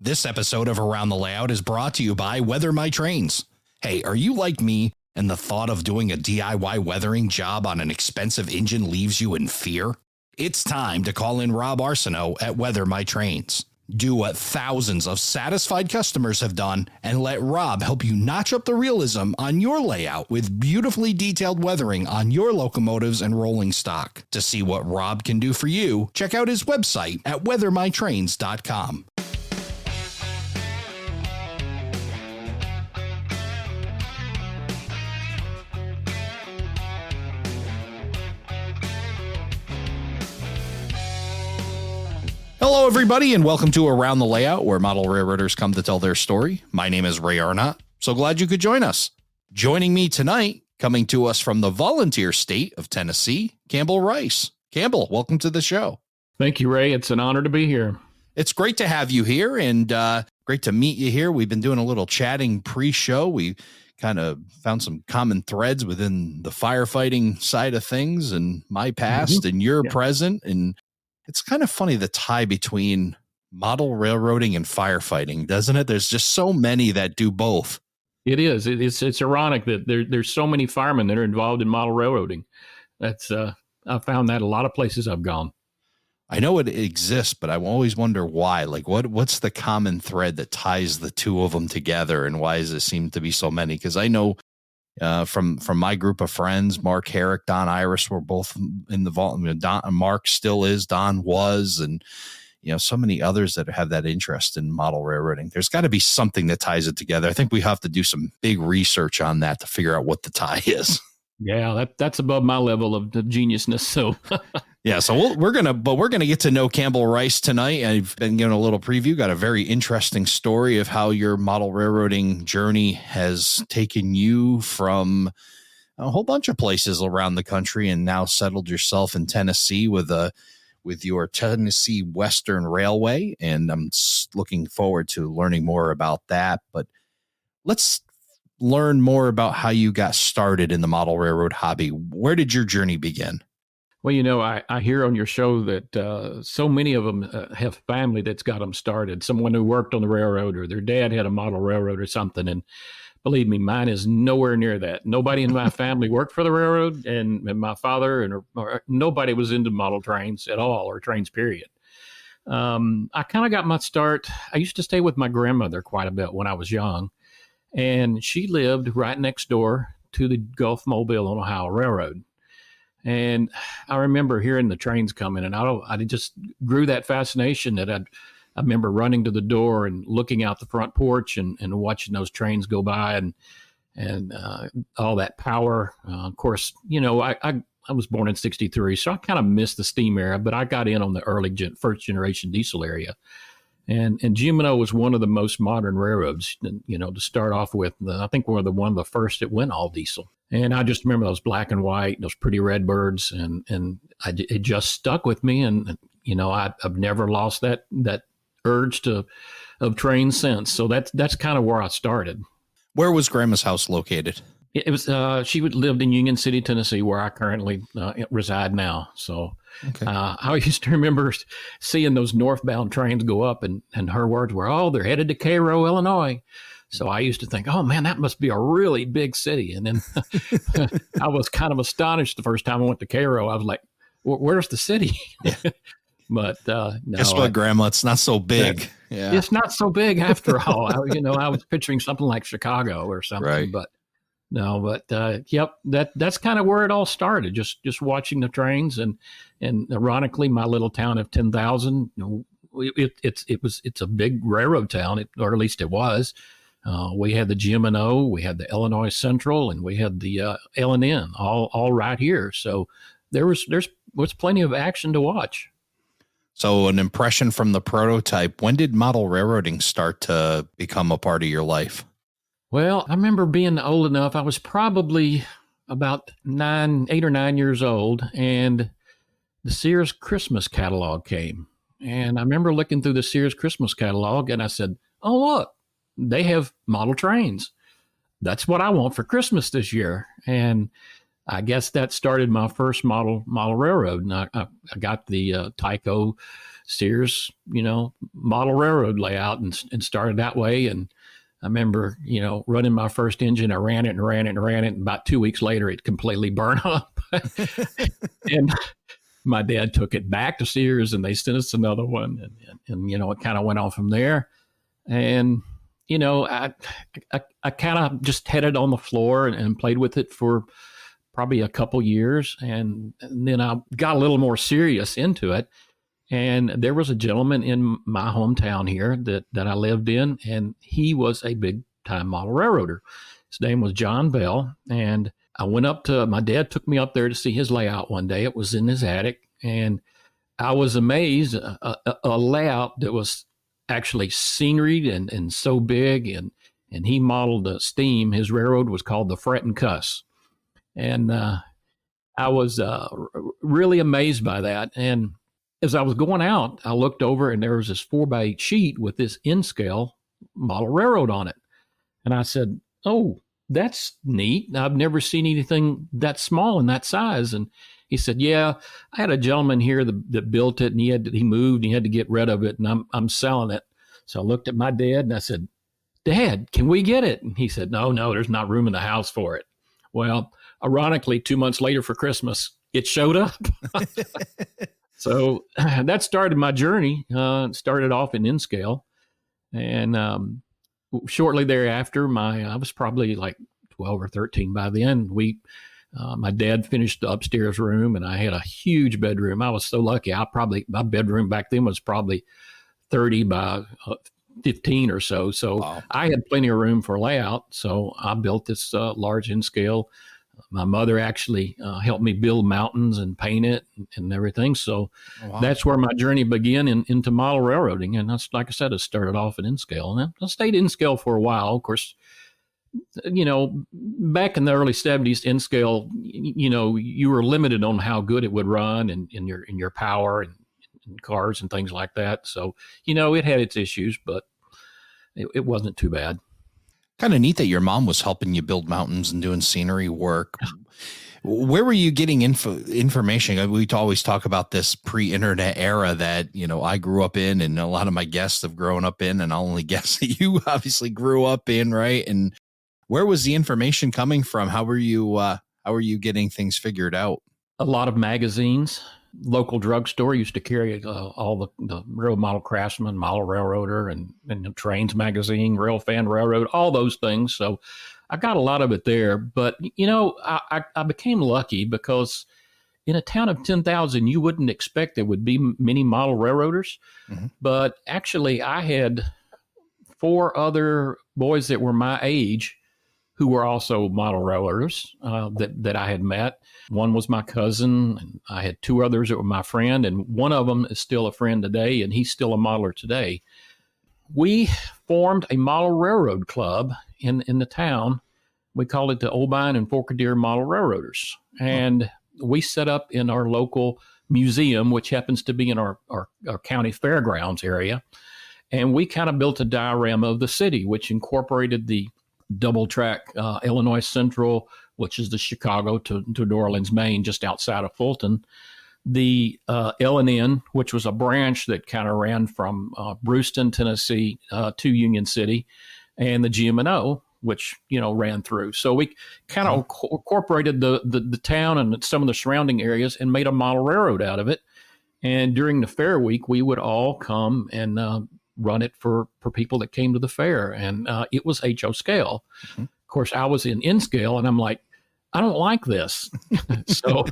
This episode of Around the Layout is brought to you by Weather My Trains. Hey, are you like me and the thought of doing a DIY weathering job on an expensive engine leaves you in fear? It's time to call in Rob Arsenault at Weather My Trains. Do what thousands of satisfied customers have done and let Rob help you notch up the realism on your layout with beautifully detailed weathering on your locomotives and rolling stock. To see what Rob can do for you, check out his website at weathermytrains.com. Hello, everybody, and welcome to Around the Layout, where model railroaders come to tell their story. My name is Ray Arnott. So glad you could join us. Joining me tonight, coming to us from the volunteer state of Tennessee, Campbell Rice. Campbell, welcome to the show. Thank you, Ray. It's an honor to be here. It's great to have you here and great to meet you here. We've been doing a little chatting pre-show. We kind of found some common threads within the firefighting side of things and my past and your present. And it's kind of funny, the tie between model railroading and firefighting, doesn't it? There's just so many that do both. It is. It's ironic that there's so many firemen that are involved in model railroading. That's I found that a lot of places I've gone. I know it exists, but I always wonder why. Like, what's the common thread that ties the two of them together, and why does it seem to be so many? Because I know from my group of friends, Mark Herrick, Don Iris were both in the vault. Mark still is, Don was, and so many others that have that interest in model railroading. There's got to be something that ties it together. I think we have to do some big research on that to figure out what the tie is. Yeah, that's above my level of geniusness. So yeah, so we're gonna get to know Campbell Rice tonight. I've been giving a little preview. Got a very interesting story of how your model railroading journey has taken you from a whole bunch of places around the country and now settled yourself in Tennessee with your Tennessee Western Railway. And I'm looking forward to learning more about that. But let's learn more about how you got started in the model railroad hobby. Where did your journey begin? Well, I hear on your show that so many of them have family that's got them started. Someone who worked on the railroad, or their dad had a model railroad or something. And believe me, mine is nowhere near that. Nobody in my family worked for the railroad, and my father or nobody was into model trains at all, or trains, period. I kind of got my start. I used to stay with my grandmother quite a bit when I was young, and she lived right next door to the Gulf Mobile and Ohio Railroad. And I remember hearing the trains coming, and I just grew that fascination that I remember running to the door and looking out the front porch and watching those trains go by and all that power. Of course, I was born in '63, so I kind of missed the steam era, but I got in on the early first generation diesel area. And GM&O was one of the most modern railroads, to start off with. I think we're one of the first that went all diesel. And I just remember those black and white, those pretty red birds, and it just stuck with me. And I've never lost that urge of trains since. So that's kind of where I started. Where was Grandma's house located? It was she lived in Union City, Tennessee, where I currently reside now. So okay. I used to remember seeing those northbound trains go up, and her words were, they're headed to Cairo, Illinois. So I used to think, oh, man, that must be a really big city. And then I was kind of astonished the first time I went to Cairo. I was like, where's the city? Yeah. But no. Guess what, Grandma? It's not so big. Yeah. It's not so big after all. I was picturing something like Chicago or something. Right. But no, that's kind of where it all started, just watching the trains. And ironically, my little town of 10,000, it's a big railroad town, or at least it was. We had the GM&O, we had the Illinois Central, and we had the L&N all right here. So there was plenty of action to watch. So an impression from the prototype. When did model railroading start to become a part of your life? Well, I remember being old enough. I was probably about 8 or 9 years old, and the Sears Christmas catalog came. And I remember looking through the Sears Christmas catalog, and I said, oh, look, they have model trains. That's what I want for Christmas this year. And I guess that started my first model railroad. And I got the Tyco Sears, model railroad layout and started that way. And I remember, running my first engine. I ran it and ran it and ran it. And about 2 weeks later, it completely burned up. And my dad took it back to Sears and they sent us another one. And it kind of went on from there. And, I kind of just had it on the floor and played with it for probably a couple years. And then I got a little more serious into it. And there was a gentleman in my hometown here that I lived in, and he was a big time model railroader. His name was John Bell. And I went my dad took me up there to see his layout one day. It was in his attic. And I was amazed, a layout that was actually scenery and so big. And he modeled the steam. His railroad was called the Fret and Cuss. And I was really amazed by that. And as I was going out, I looked over and there was this 4x8 sheet with this N-scale model railroad on it. And I said, "Oh, that's neat. I've never seen anything that small and that size." And he said, "Yeah, I had a gentleman here that built it, and he moved and he had to get rid of it, and I'm selling it." So I looked at my dad and I said, "Dad, can we get it?" And he said, No, there's not room in the house for it." Well, ironically, 2 months later for Christmas, it showed up. So that started my journey. It started off in N-scale. And shortly thereafter, I was probably like 12 or 13 by then. My dad finished the upstairs room, and I had a huge bedroom. I was so lucky. My bedroom back then was probably 30 by 15 or so. So wow. I had plenty of room for layout. So I built this large N-scale. My mother actually helped me build mountains and paint it and everything. So wow. That's where my journey began into model railroading. And that's, like I said, it started off in N-scale. And I stayed in-scale for a while. Of course, back in the early 70s, N-scale, you were limited on how good it would run and in your power and cars and things like that. So, it had its issues, but it wasn't too bad. Kind of neat that your mom was helping you build mountains and doing scenery work. Where were you getting information? We always talk about this pre-internet era that, I grew up in and a lot of my guests have grown up in, and I'll only guess that you obviously grew up in, right? And where was the information coming from? How were you getting things figured out? A lot of magazines. Local drugstore used to carry all the Real Model Craftsman, Model Railroader, and the Trains magazine, Rail Fan Railroad, all those things. So I got a lot of it there. But, I became lucky because in a town of 10,000, you wouldn't expect there would be many model railroaders. Mm-hmm. But actually, I had 4 other boys that were my age who were also model railroaders that I had met. One was my cousin, and I had 2 others that were my friend, and one of them is still a friend today, and he's still a modeler today. We formed a model railroad club in the town. We called it the Oldbine and Forkadeer Model Railroaders. And we set up in our local museum, which happens to be in our county fairgrounds area. And we kind of built a diorama of the city, which incorporated the double track Illinois Central, which is the Chicago to New Orleans, Maine, just outside of Fulton. The L&N, which was a branch that kind of ran from Brewston, Tennessee to Union City, and the GM&O, which, ran through. So we kind of incorporated the town and some of the surrounding areas and made a model railroad out of it. And during the fair week, we would all come and run it for people that came to the fair. And it was HO scale. Mm-hmm. Of course, I was in N-scale, and I'm like, I don't like this. So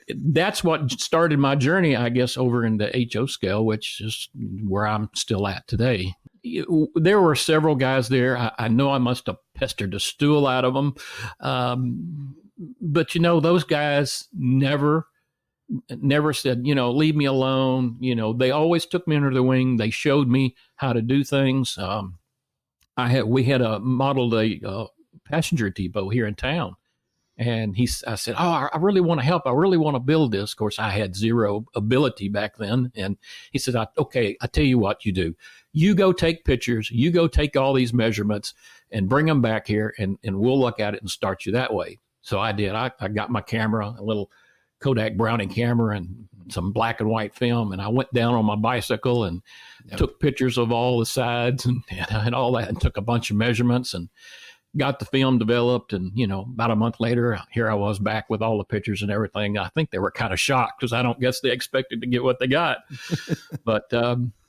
that's what started my journey, I guess, over into HO scale, which is where I'm still at today. There were several guys there. I know I must have pestered the stool out of them. But, those guys never said, leave me alone. They always took me under their wing. They showed me how to do things. We had modeled a passenger depot here in town. And I said, I really want to help. I really want to build this. Of course, I had zero ability back then. And he said, okay, I tell you what you do. You go take pictures. You go take all these measurements and bring them back here, and we'll look at it and start you that way. So I did. I got my camera, a little Kodak Brownie camera, and some black and white film, and I went down on my bicycle and took pictures of all the sides and all that, and took a bunch of measurements and got the film developed. And, about a month later, here I was back with all the pictures and everything. I think they were kind of shocked because I don't guess they expected to get what they got. But,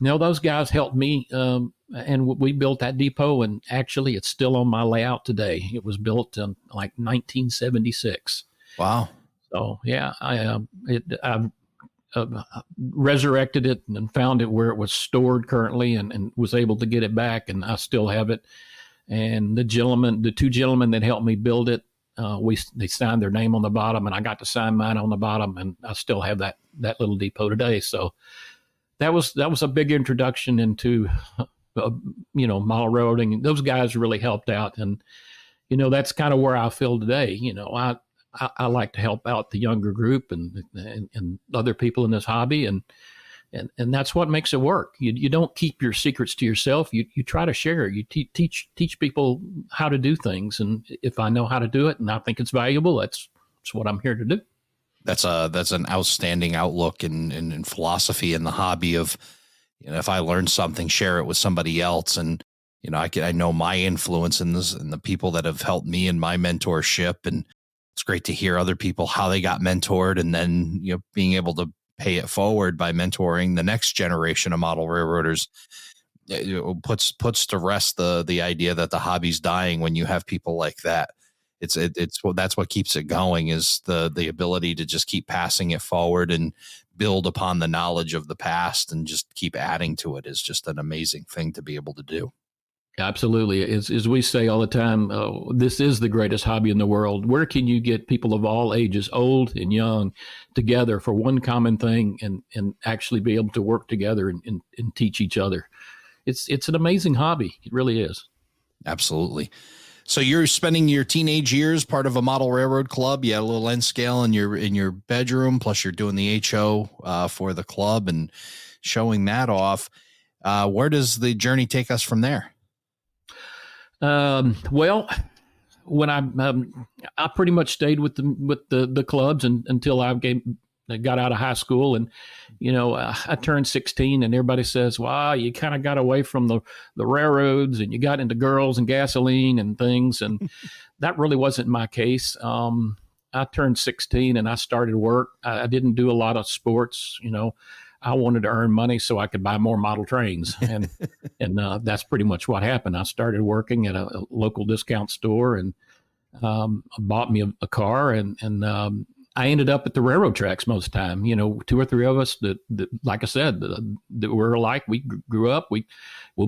those guys helped me. And we built that depot, and actually it's still on my layout today. It was built in like 1976. Wow. So yeah, I resurrected it and found it where it was stored currently, and was able to get it back, and I still have it. And the two gentlemen that helped me build it, they signed their name on the bottom, and I got to sign mine on the bottom, and I still have that little depot today. So that was a big introduction into model railroading. Those guys really helped out, and that's kind of where I feel today. I like to help out the younger group and other people in this hobby, and that's what makes it work. You don't keep your secrets to yourself. You try to share. You teach people how to do things, and if I know how to do it and I think it's valuable, that's what I'm here to do. That's an outstanding outlook and philosophy in the hobby of, if I learn something, share it with somebody else. And, I know my influence in this and the people that have helped me in my mentorship. And it's great to hear other people, how they got mentored, and then, being able to pay it forward by mentoring the next generation of model railroaders. It puts to rest the idea that the hobby's dying when you have people like that. That's what keeps it going, is the ability to just keep passing it forward and build upon the knowledge of the past and just keep adding to it is just an amazing thing to be able to do. Absolutely. As we say all the time, this is the greatest hobby in the world. Where can you get people of all ages, old and young, together for one common thing and actually be able to work together and teach each other? It's an amazing hobby. It really is. Absolutely. So you're spending your teenage years part of a model railroad club. You had a little N scale in your bedroom, plus you're doing the HO for the club and showing that off. Where does the journey take us from there? Well, when I pretty much stayed with the clubs until I got out of high school, and I turned 16, and everybody says, "Wow, you kind of got away from the railroads, and you got into girls and gasoline and things," and that really wasn't my case. I turned 16 and I started work. I didn't do a lot of sports, I wanted to earn money so I could buy more model trains. And that's pretty much what happened. I started working at a local discount store, and bought me a car, and I ended up at the railroad tracks most of the time. 2 or 3 of us that like I said, that were alike. We grew up, we'd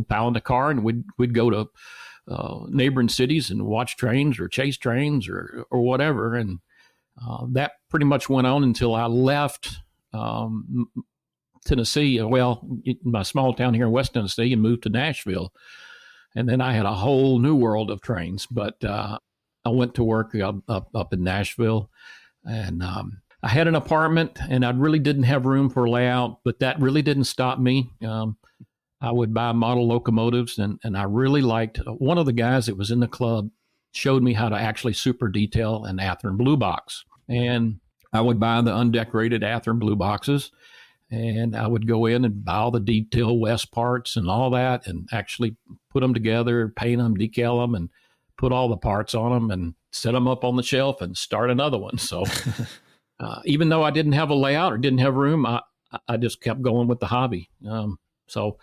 pile in the car, and we'd go to neighboring cities and watch trains or chase trains or whatever. And that pretty much went on until I left Tennessee, my small town here in West Tennessee, and moved to Nashville. And then I had a whole new world of trains. But I went to work up in Nashville, and I had an apartment, and I really didn't have room for a layout, but that really didn't stop me. I would buy model locomotives, and I really liked one of the guys that was in the club showed me how to actually super detail an Athearn blue box. And I would buy the undecorated Athearn blue boxes, and I would go in and buy all the detail west parts and all that, and actually put them together, paint them, decal them, and put all the parts on them and set them up on the shelf and start another one. So even though I didn't have a layout or didn't have room, I just kept going with the hobby. So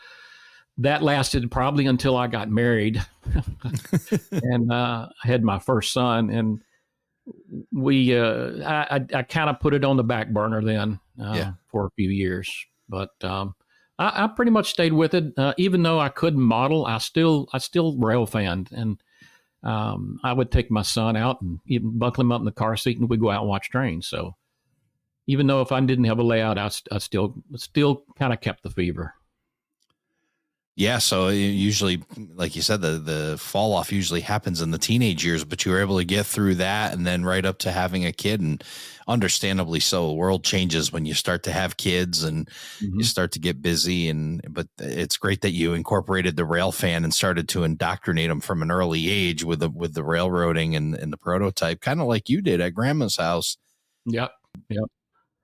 that lasted probably until I got married and I had my first son. And I kind of put it on the back burner then for a few years. But I pretty much stayed with it. Even though I couldn't model, I still rail fanned. And I would take my son out and even buckle him up in the car seat, and we'd go out and watch trains. So even though if I didn't have a layout, I still kind of kept the fever. Yeah, so usually, like you said, the fall off usually happens in the teenage years, but you were able to get through that and then right up to having a kid, and understandably so. The world changes when you start to have kids and you Mm-hmm. start to get busy. But it's great that you incorporated the rail fan and started to indoctrinate them from an early age with the railroading and the prototype, kind of like you did at Grandma's house. Yep. Yep.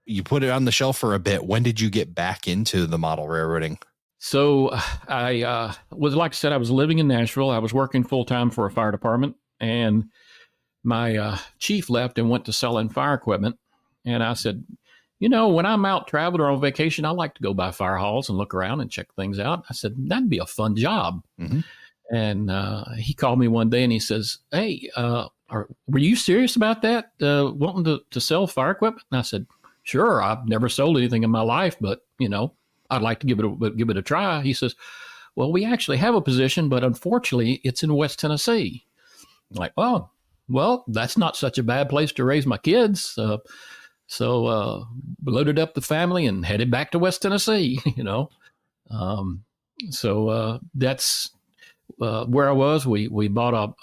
You put it on the shelf for a bit. When did you get back into the model railroading? So I was, like I said, I was living in Nashville. I was working full time for a fire department, and my chief left and went to selling fire equipment. And I said, when I'm out traveling or on vacation, I like to go by fire halls and look around and check things out. I said, that'd be a fun job. Mm-hmm. And he called me one day and he says, hey, were you serious about that, wanting to sell fire equipment? And I said, sure. I've never sold anything in my life, but, I'd like to give it a try. He says, well, we actually have a position, but unfortunately it's in West Tennessee. I'm like, oh, well, that's not such a bad place to raise my kids. So loaded up the family and headed back to West Tennessee, So that's where I was. We bought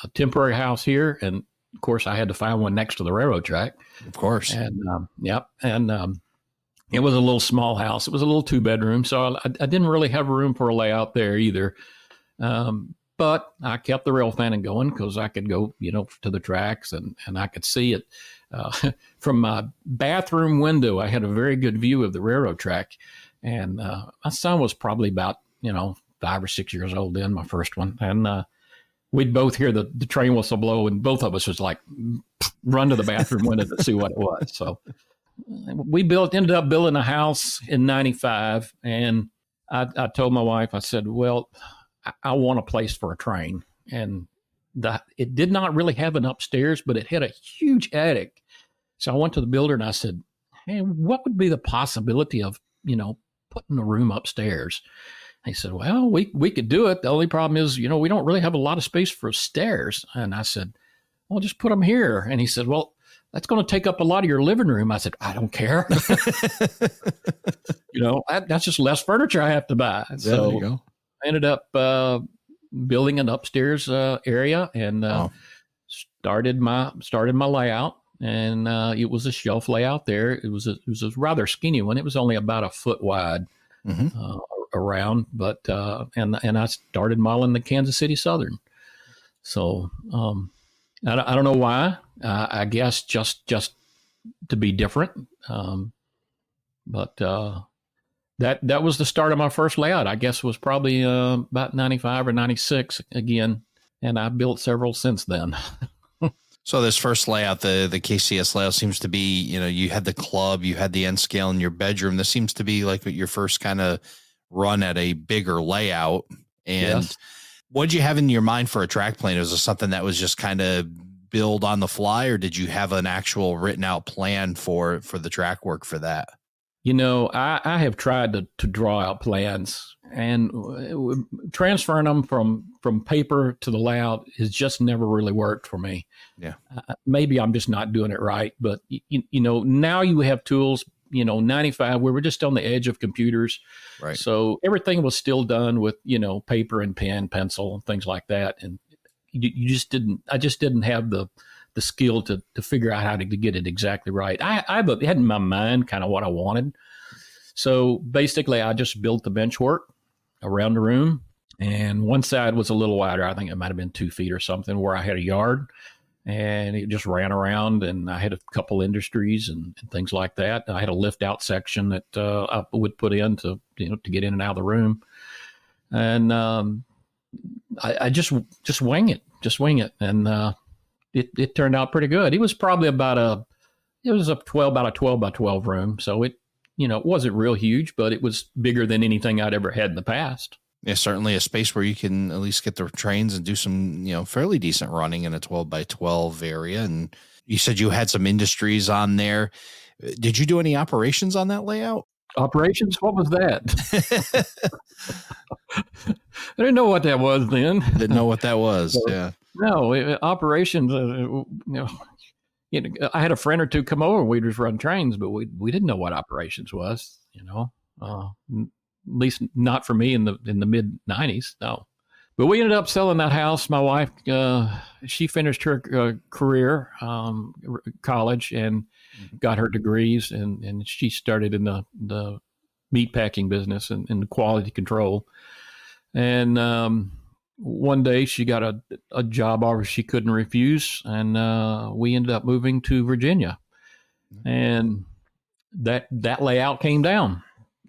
a temporary house here, and of course I had to find one next to the railroad track. Of course. And it was a little small house. It was a little 2-bedroom, so I didn't really have room for a layout there either. But I kept the rail fanning going because I could go, to the tracks and I could see it from my bathroom window. I had a very good view of the railroad track, and my son was probably about 5 or 6 years old then, my first one, and we'd both hear the train whistle blow, and both of us was like run to the bathroom window to see what it was. So we ended up building a house in '95, and I told my wife, I said, well, I want a place for a train. And it did not really have an upstairs, but it had a huge attic. So I went to the builder and I said, hey, what would be the possibility of, putting a room upstairs? He said, well, we could do it. The only problem is, we don't really have a lot of space for stairs. And I said, well, just put them here. And he said, well, that's going to take up a lot of your living room. I said, I don't care. That's just less furniture I have to buy. There so you go. I ended up building an upstairs area and started my layout. And it was a shelf layout there. It was a rather skinny one. It was only about a foot wide around, but and I started modeling the Kansas City Southern. So I don't know why. I guess just to be different. But that was the start of my first layout. I guess it was probably about 95 or 96 again. And I built several since then. So this first layout, the KCS layout seems to be, you had the club, you had the N scale in your bedroom. This seems to be like your first kind of run at a bigger layout. And Yes. what did you have in your mind for a track plan? Was it something that was just kind of build on the fly, or did you have an actual written out plan for the track work for that? I have tried to draw out plans, and transferring them from paper to the layout has just never really worked for me. Yeah. Maybe I'm just not doing it right, but now you have tools. 95, we were just on the edge of computers. Right. So everything was still done with, paper and pen, pencil, and things like that. And I just didn't have the skill to figure out how to get it exactly right. I had in my mind kind of what I wanted. So basically I just built the bench work around the room, and one side was a little wider. I think it might've been 2 feet or something, where I had a yard, and it just ran around, and I had a couple industries and things like that. I had a lift out section that I would put in to get in and out of the room. And I just wing it. And it turned out pretty good. It was probably about a 12 by 12 room. So it wasn't real huge, but it was bigger than anything I'd ever had in the past. Yeah, certainly a space where you can at least get the trains and do some, fairly decent running in a 12 by 12 area. And you said you had some industries on there. Did you do any operations on that layout? Operations? What was that? I didn't know what that was then. Didn't know what that was. Yeah. No, operations. I had a friend or two come over and we'd just run trains, but we didn't know what operations was. least not for me in the mid '90s. No, but we ended up selling that house. My wife, she finished her career, college, and got her degrees, and she started in the meat packing business and in quality control. And one day she got a job offer she couldn't refuse, and we ended up moving to Virginia. And that layout came down,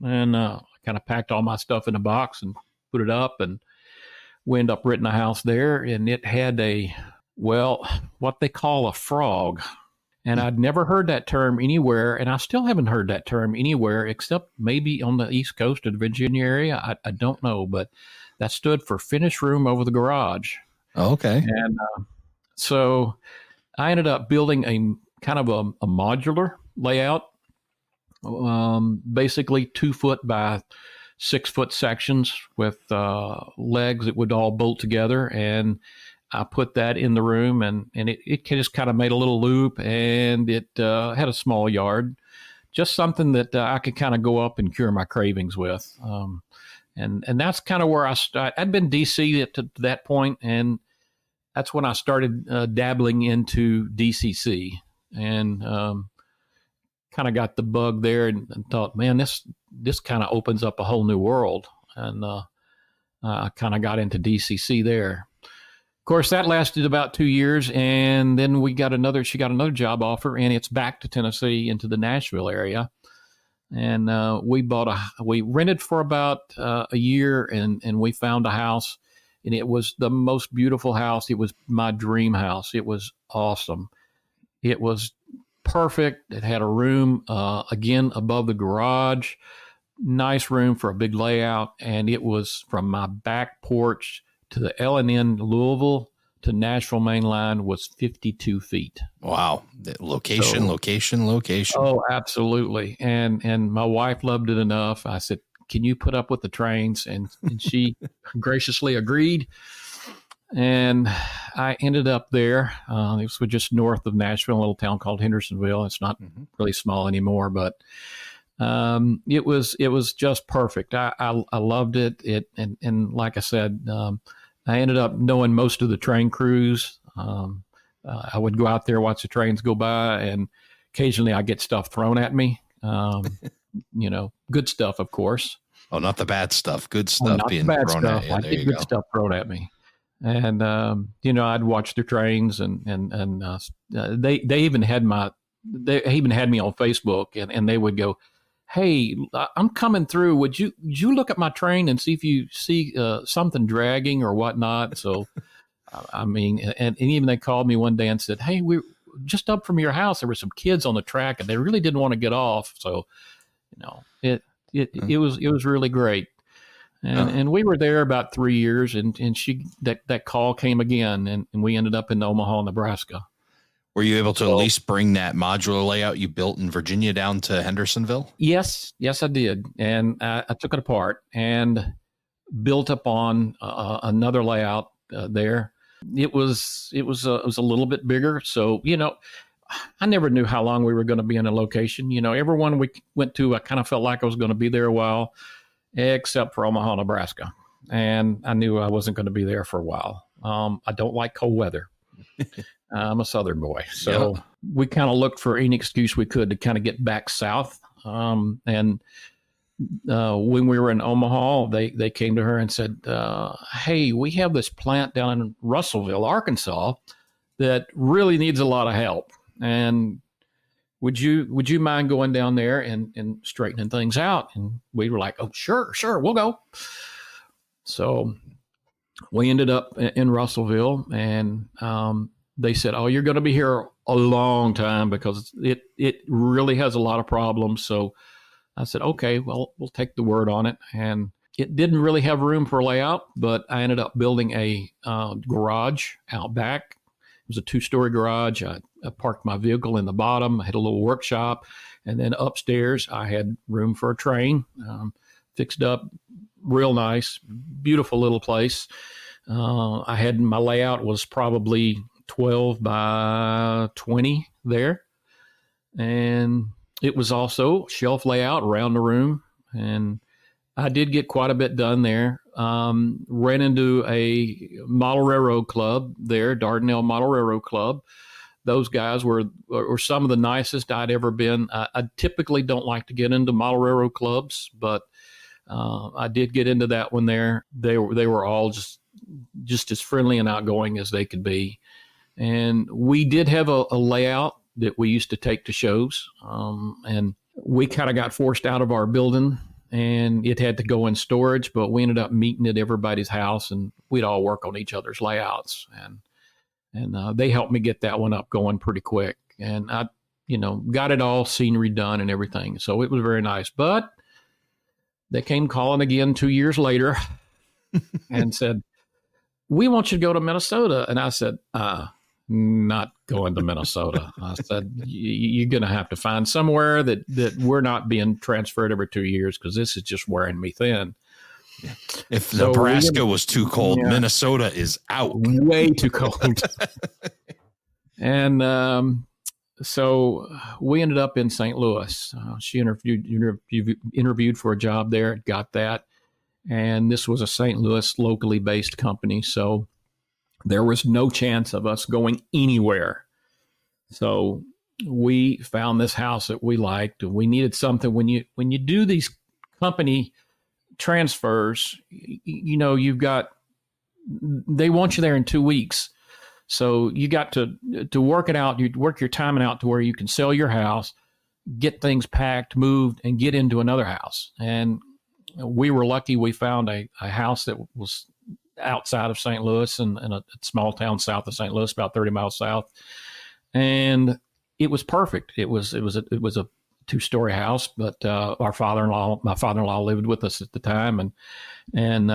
and I kind of packed all my stuff in a box and put it up, and we ended up renting a house there, and it had what they call a frog. And I'd never heard that term anywhere, and I still haven't heard that term anywhere except maybe on the East Coast of the Virginia area. I don't know, but that stood for finished room over the garage. Oh, okay. And so I ended up building a kind of a modular layout, basically 2 foot by 6 foot sections with legs that would all bolt together. And I put that in the room, and it just kind of made a little loop, and it had a small yard, just something that I could kind of go up and cure my cravings with. And that's kind of where I started. I'd been DC to that point, and that's when I started dabbling into DCC, and kind of got the bug there, and thought, man, this kind of opens up a whole new world. And I kind of got into DCC there. Of course, that lasted about 2 years, and then she got another job offer, and it's back to Tennessee into the Nashville area. And we rented for about a year, and we found a house, and it was the most beautiful house. It was my dream house. It was awesome. It was perfect. It had a room, again, above the garage, nice room for a big layout, and it was from my back porch to the L&N Louisville to Nashville main line was 52 feet. Wow. Location. Oh, absolutely. And my wife loved it enough. I said, can you put up with the trains? And she graciously agreed. And I ended up there. It was just north of Nashville, a little town called Hendersonville. It's not really small anymore, but it was just perfect. I loved it. And like I said, I ended up knowing most of the train crews. I would go out there, watch the trains go by, and occasionally I get stuff thrown at me. Good stuff, of course. Oh, not the bad stuff. Good stuff not being the bad thrown stuff. at you. I get good stuff thrown at me. And I'd watch the trains, and they even had me on Facebook, and they would go, hey, I'm coming through. Would you look at my train and see if you see something dragging or whatnot? So, I mean, and even they called me one day and said, hey, we're just up from your house. There were some kids on the track, and they really didn't want to get off. So, it was really great. And we were there about 3 years, and that call came again, and we ended up in Omaha, Nebraska. Were you able to at least bring that modular layout you built in Virginia down to Hendersonville? Yes, I did. And I took it apart and built upon another layout there. It was a little bit bigger. So, I never knew how long we were going to be in a location. Everyone we went to, I kind of felt like I was going to be there a while, except for Omaha, Nebraska. And I knew I wasn't going to be there for a while. I don't like cold weather. I'm a Southern boy. So we kind of looked for any excuse we could to kind of get back south. And when we were in Omaha, they came to her and said, hey, we have this plant down in Russellville, Arkansas, that really needs a lot of help. And would you mind going down there and straightening things out? And we were like, oh, sure, we'll go. So we ended up in Russellville, and they said, oh, you're going to be here a long time because it really has a lot of problems. So I said, okay, well, we'll take the word on it. And it didn't really have room for layout, but I ended up building a garage out back. It was a 2-story garage. I parked my vehicle in the bottom. I had a little workshop. And then upstairs, I had room for a train, fixed up real nice, beautiful little place. I had my layout was probably 12 by 20 there. And it was also shelf layout around the room. And I did get quite a bit done there. Ran into a model railroad club there, Dardanelle Model Railroad Club. Those guys were some of the nicest I'd ever been. I typically don't like to get into model railroad clubs, but I did get into that one there. They were all just as friendly and outgoing as they could be. And we did have a layout that we used to take to shows. And we kind of got forced out of our building and it had to go in storage, but we ended up meeting at everybody's house and we'd all work on each other's layouts. And they helped me get that one up going pretty quick. And I, got it all scenery done and everything. So it was very nice. But they came calling again 2 years later and said, we want you to go to Minnesota. And I said, not going to Minnesota. I said, you're going to have to find somewhere that we're not being transferred every 2 years because this is just wearing me thin. If Nebraska was too cold, Minnesota is out. Way too cold. And so we ended up in St. Louis. She interviewed for a job there, got that. And this was a St. Louis locally based company. So there was no chance of us going anywhere. So we found this house that we liked. We needed something. When you do these company transfers, they want you there in 2 weeks. So you got to work it out. You work your timing out to where you can sell your house, get things packed, moved, and get into another house. And we were lucky. We found a house that was outside of St. Louis in a small town south of St. Louis, about 30 miles south. And it was perfect. It was a 2-story house, but my father-in-law lived with us at the time. And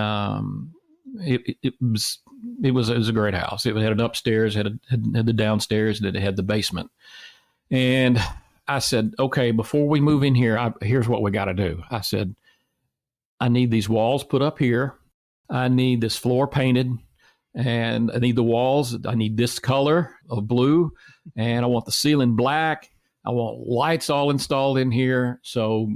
it was a great house. It had an upstairs, had the downstairs, and it had the basement. And I said, okay, before we move in here, here's what we got to do. I said, I need these walls put up here. I need this floor painted, and I need the walls. I need this color of blue, and I want the ceiling black. I want lights all installed in here. So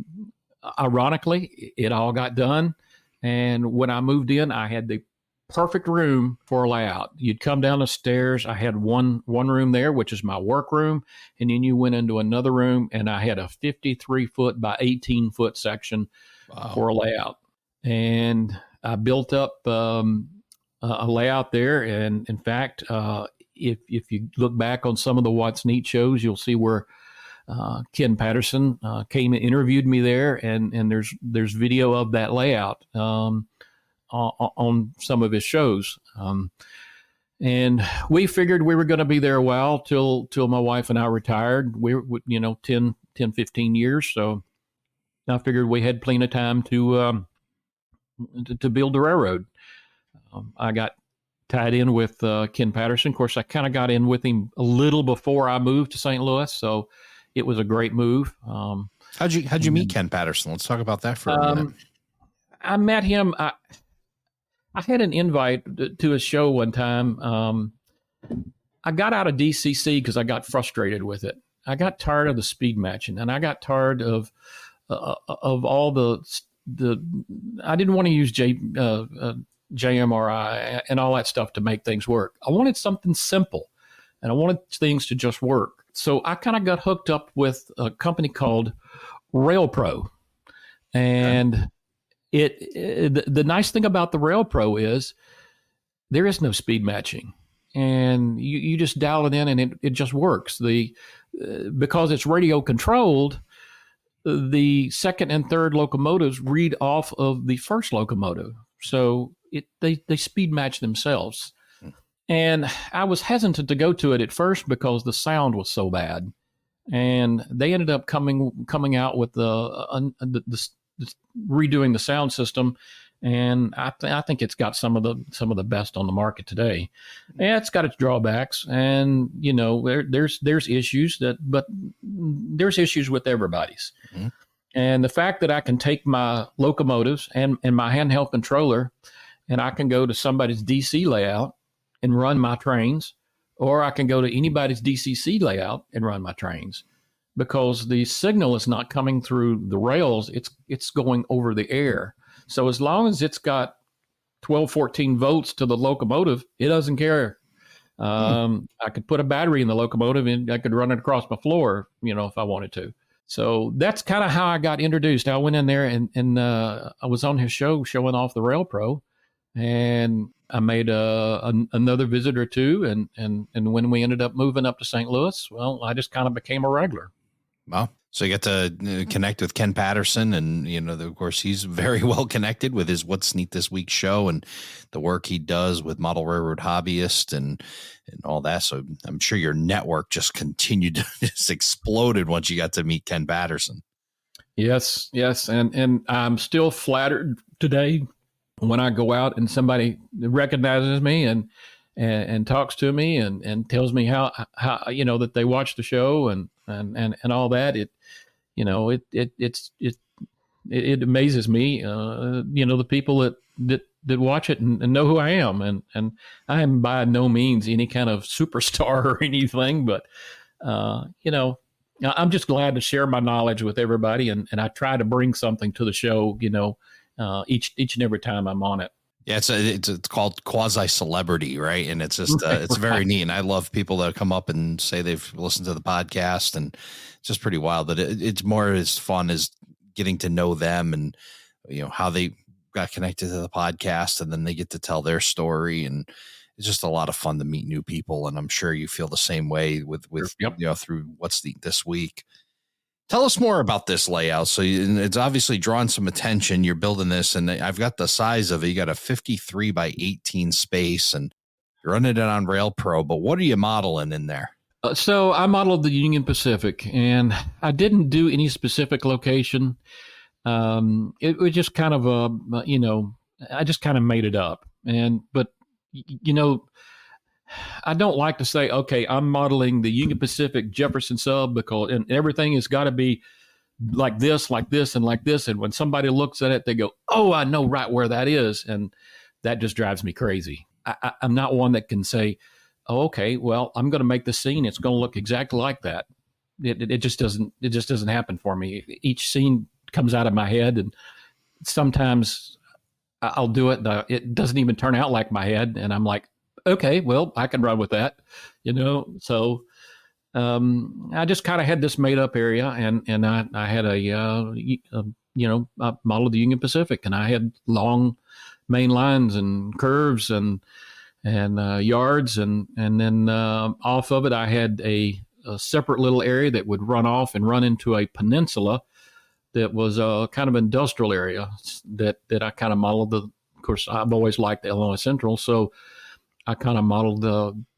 ironically, it all got done. And when I moved in, I had the perfect room for a layout. You'd come down the stairs. I had one room there, which is my work room. And then you went into another room, and I had a 53-foot by 18-foot section for a layout. And I built up a layout there. And in fact, if you look back on some of the What's Neat shows, you'll see where Ken Patterson came and interviewed me there. And there's video of that layout on some of his shows. And we figured we were going to be there a while till my wife and I retired. We were, 10, 15 years. So I figured we had plenty of time to build the railroad. I got tied in with Ken Patterson. Of course, I kind of got in with him a little before I moved to St. Louis, so it was a great move. How'd you meet Ken Patterson? Let's talk about that for a minute. I met him. I had an invite to a show one time. I got out of DCC because I got frustrated with it. I got tired of the speed matching, and I got tired of all the I didn't want to use JMRI and all that stuff to make things work. I wanted something simple, and I wanted things to just work. So I kind of got hooked up with a company called RailPro. And the nice thing about the RailPro is there is no speed matching. And you just dial it in and it just works. Because it's radio controlled, the second and third locomotives read off of the first locomotive. So they speed match themselves. And I was hesitant to go to it at first because the sound was so bad. And they ended up coming out with the redoing the sound system. And I think it's got some of the best on the market today. Yeah, it's got its drawbacks, and there's issues but there's issues with everybody's. Mm-hmm. And the fact that I can take my locomotives and my handheld controller, and I can go to somebody's DC layout and run my trains, or I can go to anybody's DCC layout and run my trains, because the signal is not coming through the rails; it's going over the air. So as long as it's got 12, 14 volts to the locomotive, it doesn't care. I could put a battery in the locomotive and I could run it across my floor, if I wanted to. So that's kind of how I got introduced. I went in there and I was on his show showing off the Rail Pro, and I made another visit or two. And when we ended up moving up to St. Louis, well, I just kind of became a regular. Wow. So you get to connect with Ken Patterson, and, of course, he's very well connected with his What's Neat This Week show and the work he does with Model Railroad Hobbyist and all that. So I'm sure your network just continued to just exploded once you got to meet Ken Patterson. Yes. And I'm still flattered today when I go out and somebody recognizes me and talks to me and tells me how that they watch the show and all that. It amazes me, the people that watch it and know who I am, and I am by no means any kind of superstar or anything, but I'm just glad to share my knowledge with everybody, and I try to bring something to the show, each and every time I'm on it. Yeah, it's called quasi celebrity, right? And it's just it's very neat. And I love people that come up and say they've listened to the podcast, and it's just pretty wild. But it's more as fun as getting to know them and how they got connected to the podcast, and then they get to tell their story, and it's just a lot of fun to meet new people. And I'm sure you feel the same way with Yep. Through What's Neat This Week. Tell us more about this layout. So it's obviously drawn some attention. You're building this, and I've got the size of it. You got a 53 by 18 space, and you're running it on Rail Pro. But what are you modeling in there? So I modeled the Union Pacific, and I didn't do any specific location. It was just kind of I just kind of made it up. But I don't like to say, okay, I'm modeling the Union Pacific Jefferson sub because and everything has got to be like this, and like this. And when somebody looks at it, they go, oh, I know right where that is. And that just drives me crazy. I'm not one that can say, oh, okay, well, I'm going to make the scene. It's going to look exactly like that. It just doesn't happen for me. Each scene comes out of my head, and sometimes I'll do it. It doesn't even turn out like my head. And I'm like, okay, well, I can run with that, So I just kind of had this made up area, and I had I modeled the Union Pacific, and I had long main lines and curves and yards, and then off of it, I had a separate little area that would run off and run into a peninsula that was a kind of industrial area that I kind of modeled. Of course, I've always liked the Illinois Central, so I kind of modeled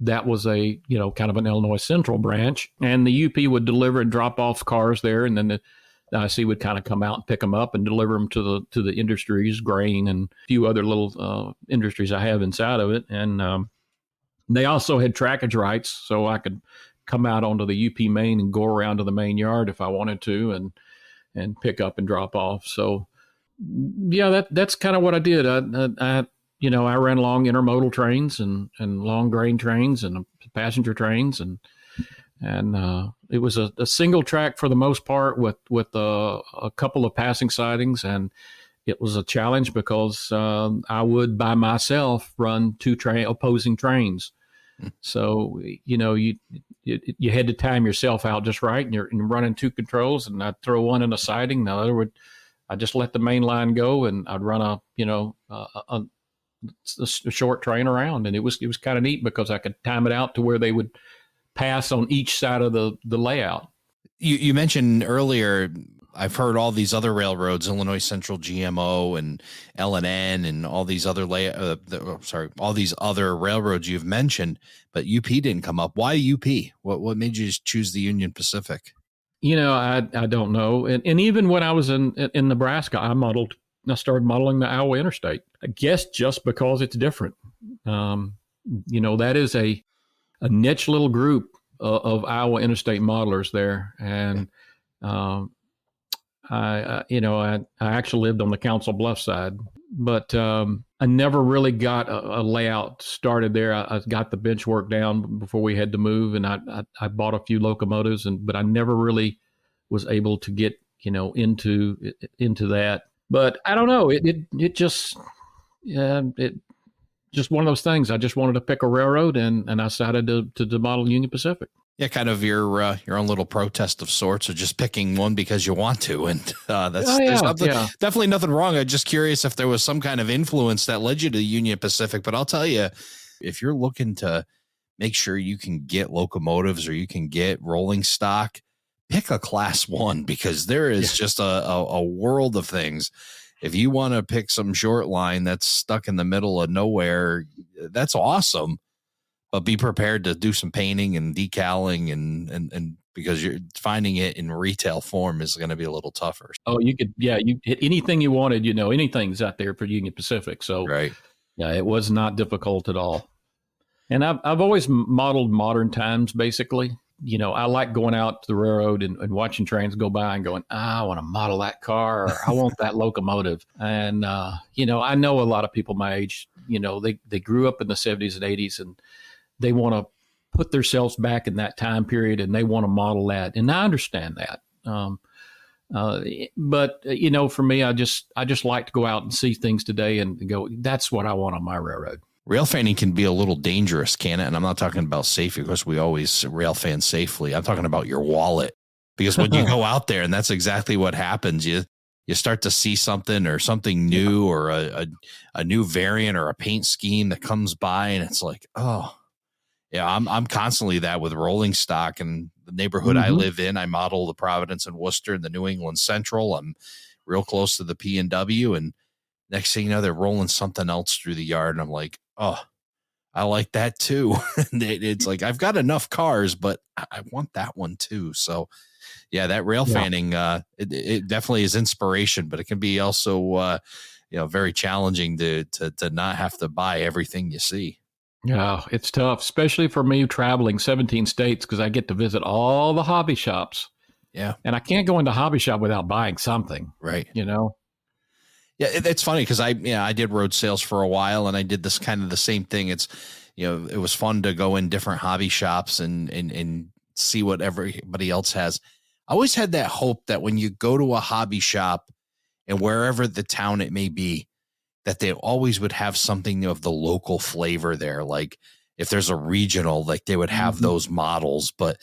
that was a, kind of an Illinois Central branch, and the UP would deliver and drop off cars there. And then the IC would kind of come out and pick them up and deliver them to the industries, grain and a few other little industries I have inside of it. And they also had trackage rights, so I could come out onto the UP main and go around to the main yard if I wanted to and pick up and drop off. So yeah, that's kind of what I did. I ran long intermodal trains and long grain trains and passenger trains, and it was a single track for the most part with a couple of passing sidings, and it was a challenge because I would by myself run two opposing trains. So you had to time yourself out just right, and you're running two controls, and I'd throw one in a siding, the other would I just let the main line go, and I'd run a short train around, and it was kind of neat because I could time it out to where they would pass on each side of the layout. You mentioned earlier, I've heard all these other railroads, Illinois Central, GMO, and L&N, and all these other all these other railroads you've mentioned, but UP didn't come up. Why UP? What made you just choose the Union Pacific? I don't know. And even when I was in Nebraska, I started modeling the Iowa Interstate. I guess just because it's different. That is a niche little group of Iowa Interstate modelers there. And I actually lived on the Council Bluffs side, but I never really got a layout started there. I got the bench work down before we had to move, and I bought a few locomotives, but I never really was able to get into that. But I don't know. It just it just one of those things. I just wanted to pick a railroad, and I decided to model Union Pacific. Yeah, kind of your own little protest of sorts, or just picking one because you want to, and Oh there's yeah, yeah. definitely nothing wrong. I'm just curious if there was some kind of influence that led you to Union Pacific. But I'll tell you, if you're looking to make sure you can get locomotives or you can get rolling stock, pick a class one, because there is just a world of things. If you want to pick some short line that's stuck in the middle of nowhere, that's awesome. But be prepared to do some painting and decaling and because you're finding it in retail form is going to be a little tougher. Oh, you could, yeah, you hit anything you wanted, anything's out there for Union Pacific. So, Right. yeah, it was not difficult at all. And I've always modeled modern times, basically. I like going out to the railroad and watching trains go by and going, I want to model that car, or I want that locomotive. And, I know a lot of people my age, they grew up in the 70s and 80s, and they want to put themselves back in that time period, and they want to model that. And I understand that. But for me, I just like to go out and see things today and go, that's what I want on my railroad. Rail fanning can be a little dangerous, can it? And I'm not talking about safety, because we always rail fan safely. I'm talking about your wallet, because when you go out there, and that's exactly what happens, you start to see something or something new, or a new variant or a paint scheme that comes by, and it's like, oh yeah, I'm constantly that with rolling stock. And the neighborhood I live in, I model the Providence and Worcester and the New England Central. I'm real close to the P&W, and next thing you know, they're rolling something else through the yard, and I'm like, oh, I like that too. It's like, I've got enough cars, but I want that one too. So yeah, that rail fanning, it definitely is inspiration, but it can be also, very challenging to not have to buy everything you see. Yeah, it's tough, especially for me traveling 17 states, because I get to visit all the hobby shops. Yeah. And I can't go into a hobby shop without buying something. Right. Yeah, it's funny because I did road sales for a while, and I did this kind of the same thing. It's, it was fun to go in different hobby shops and see what everybody else has. I always had that hope that when you go to a hobby shop, and wherever the town it may be, that they always would have something of the local flavor there. Like if there's a regional, like they would have those models, but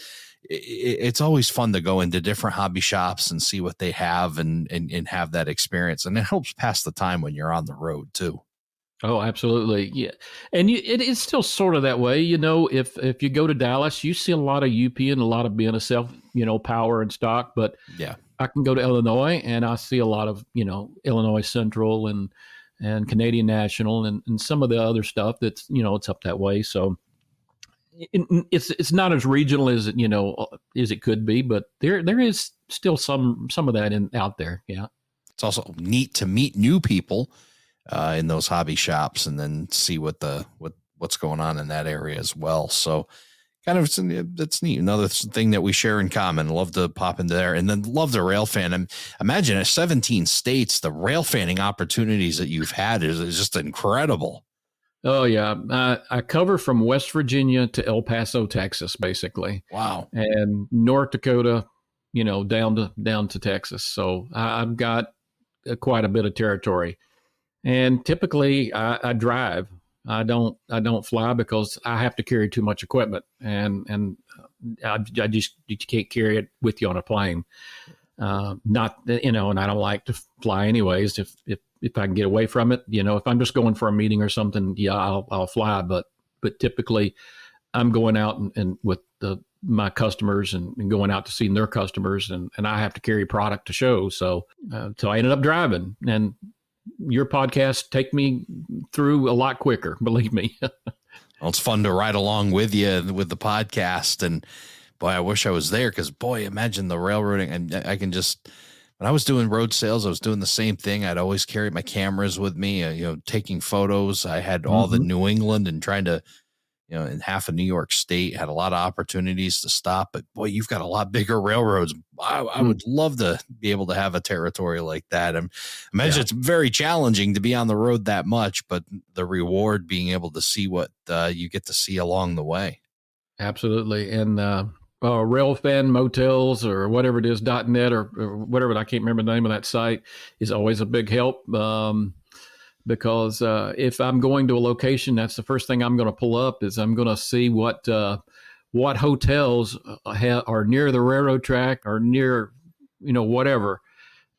it's always fun to go into different hobby shops and see what they have and have that experience. And it helps pass the time when you're on the road too. Oh, absolutely. Yeah. And it is still sort of that way. If you go to Dallas, you see a lot of UP and a lot of BNSF, power and stock, but yeah, I can go to Illinois and I see a lot of, Illinois Central and Canadian National and some of the other stuff that's, it's up that way. So it's not as regional as as it could be, but there is still some of that out there. Yeah. It's also neat to meet new people in those hobby shops, and then see what's going on in that area as well. So kind of, that's neat. Another thing that we share in common. Love to pop into there, and then love the rail fan. And imagine at 17 states, the rail fanning opportunities that you've had is just incredible. Oh yeah, I cover from West Virginia to El Paso, Texas, basically. Wow. And North Dakota, down to Texas. So I've got quite a bit of territory. And typically, I drive. I don't fly because I have to carry too much equipment, and I just you can't carry it with you on a plane. Not and I don't like to fly anyways. If I can get away from it, if I'm just going for a meeting or something, yeah, I'll fly. But typically, I'm going out and with my customers and going out to see their customers, and I have to carry product to show. So I ended up driving, and your podcast take me through a lot quicker, believe me. Well, it's fun to ride along with you with the podcast, and boy, I wish I was there, because boy, imagine the railroading. And I can just, when I was doing road sales, I was doing the same thing. I'd always carry my cameras with me, taking photos. I had all the New England and trying to, in half of New York State, had a lot of opportunities to stop. But boy, you've got a lot bigger railroads. I would love to be able to have a territory like that. And imagine it's very challenging to be on the road that much, but the reward being able to see what you get to see along the way. Absolutely. And Railfan Motels or whatever it is, .net or whatever, I can't remember the name of that site, is always a big help. Because if I'm going to a location, that's the first thing I'm going to pull up is I'm going to see what hotels are near the railroad track or near, whatever.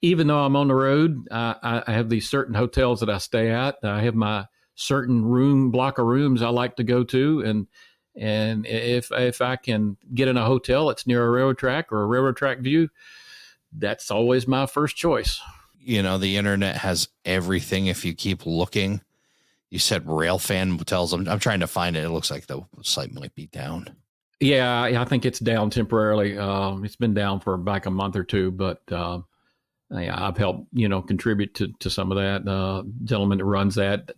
Even though I'm on the road, I have these certain hotels that I stay at. I have my certain block of rooms I like to go to, and if I can get in a hotel that's near a railroad track or a railroad track view, that's always my first choice. The internet has everything if you keep looking. You said Railfan Motels. I'm trying to find it. It looks like the site might be down. Yeah, I think it's down temporarily. It's been down for like a month or two, but I've helped, contribute to some of that. Gentleman that runs that,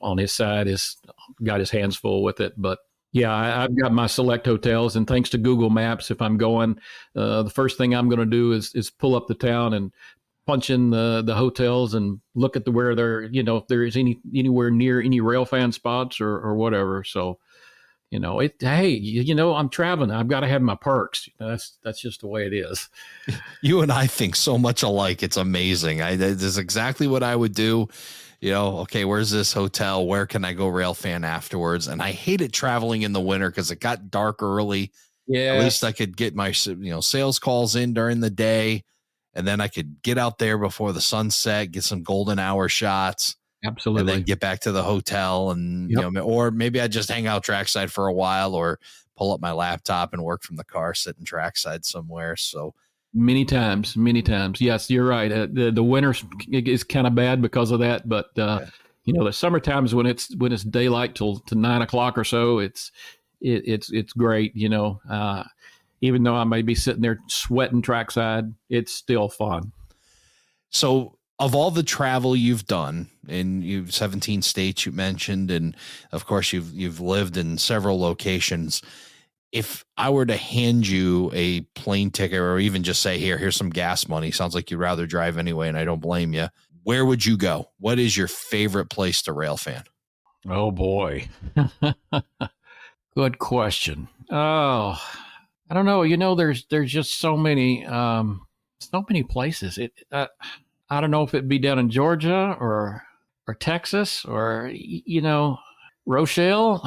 on his side has got his hands full with it. But yeah, I've got my select hotels, and thanks to Google Maps, if I'm going, the first thing I'm going to do is pull up the town and punch in the hotels and look at where they're, if there is anywhere near any Railfan spots or whatever. So, I'm traveling. I've got to have my perks. That's just the way it is. You and I think so much alike. It's amazing. This is exactly what I would do. Okay, where's this hotel? Where can I go Railfan afterwards? And I hated traveling in the winter because it got dark early. Yeah. At least I could get my, sales calls in during the day. And then I could get out there before the sunset, get some golden hour shots. Absolutely. And then get back to the hotel and, or maybe I just hang out trackside for a while or pull up my laptop and work from the car, sitting trackside somewhere. So many times. Yes, you're right. The winter is kind of bad because of that. But, the summer times when it's daylight to 9 o'clock or so, it's great. Even though I may be sitting there sweating trackside, it's still fun. So of all the travel you've done, and you've 17 states you mentioned, and of course you've lived in several locations, if I were to hand you a plane ticket or even just say, here's some gas money, sounds like you'd rather drive anyway, and I don't blame you, where would you go? What is your favorite place to Railfan? Oh boy. Good question. Oh, I don't know. There's just so many places. I don't know if it'd be down in Georgia or Texas or Rochelle.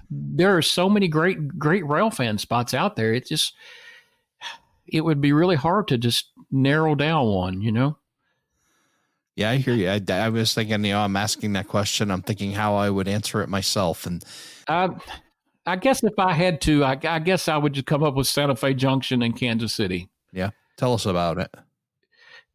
There are so many great Railfan spots out there. It would be really hard to just narrow down one. Yeah, I hear you. I was thinking, I'm asking that question. I'm thinking how I would answer it myself, and I guess if I had to, I guess I would just come up with Santa Fe Junction in Kansas City. Yeah. Tell us about it.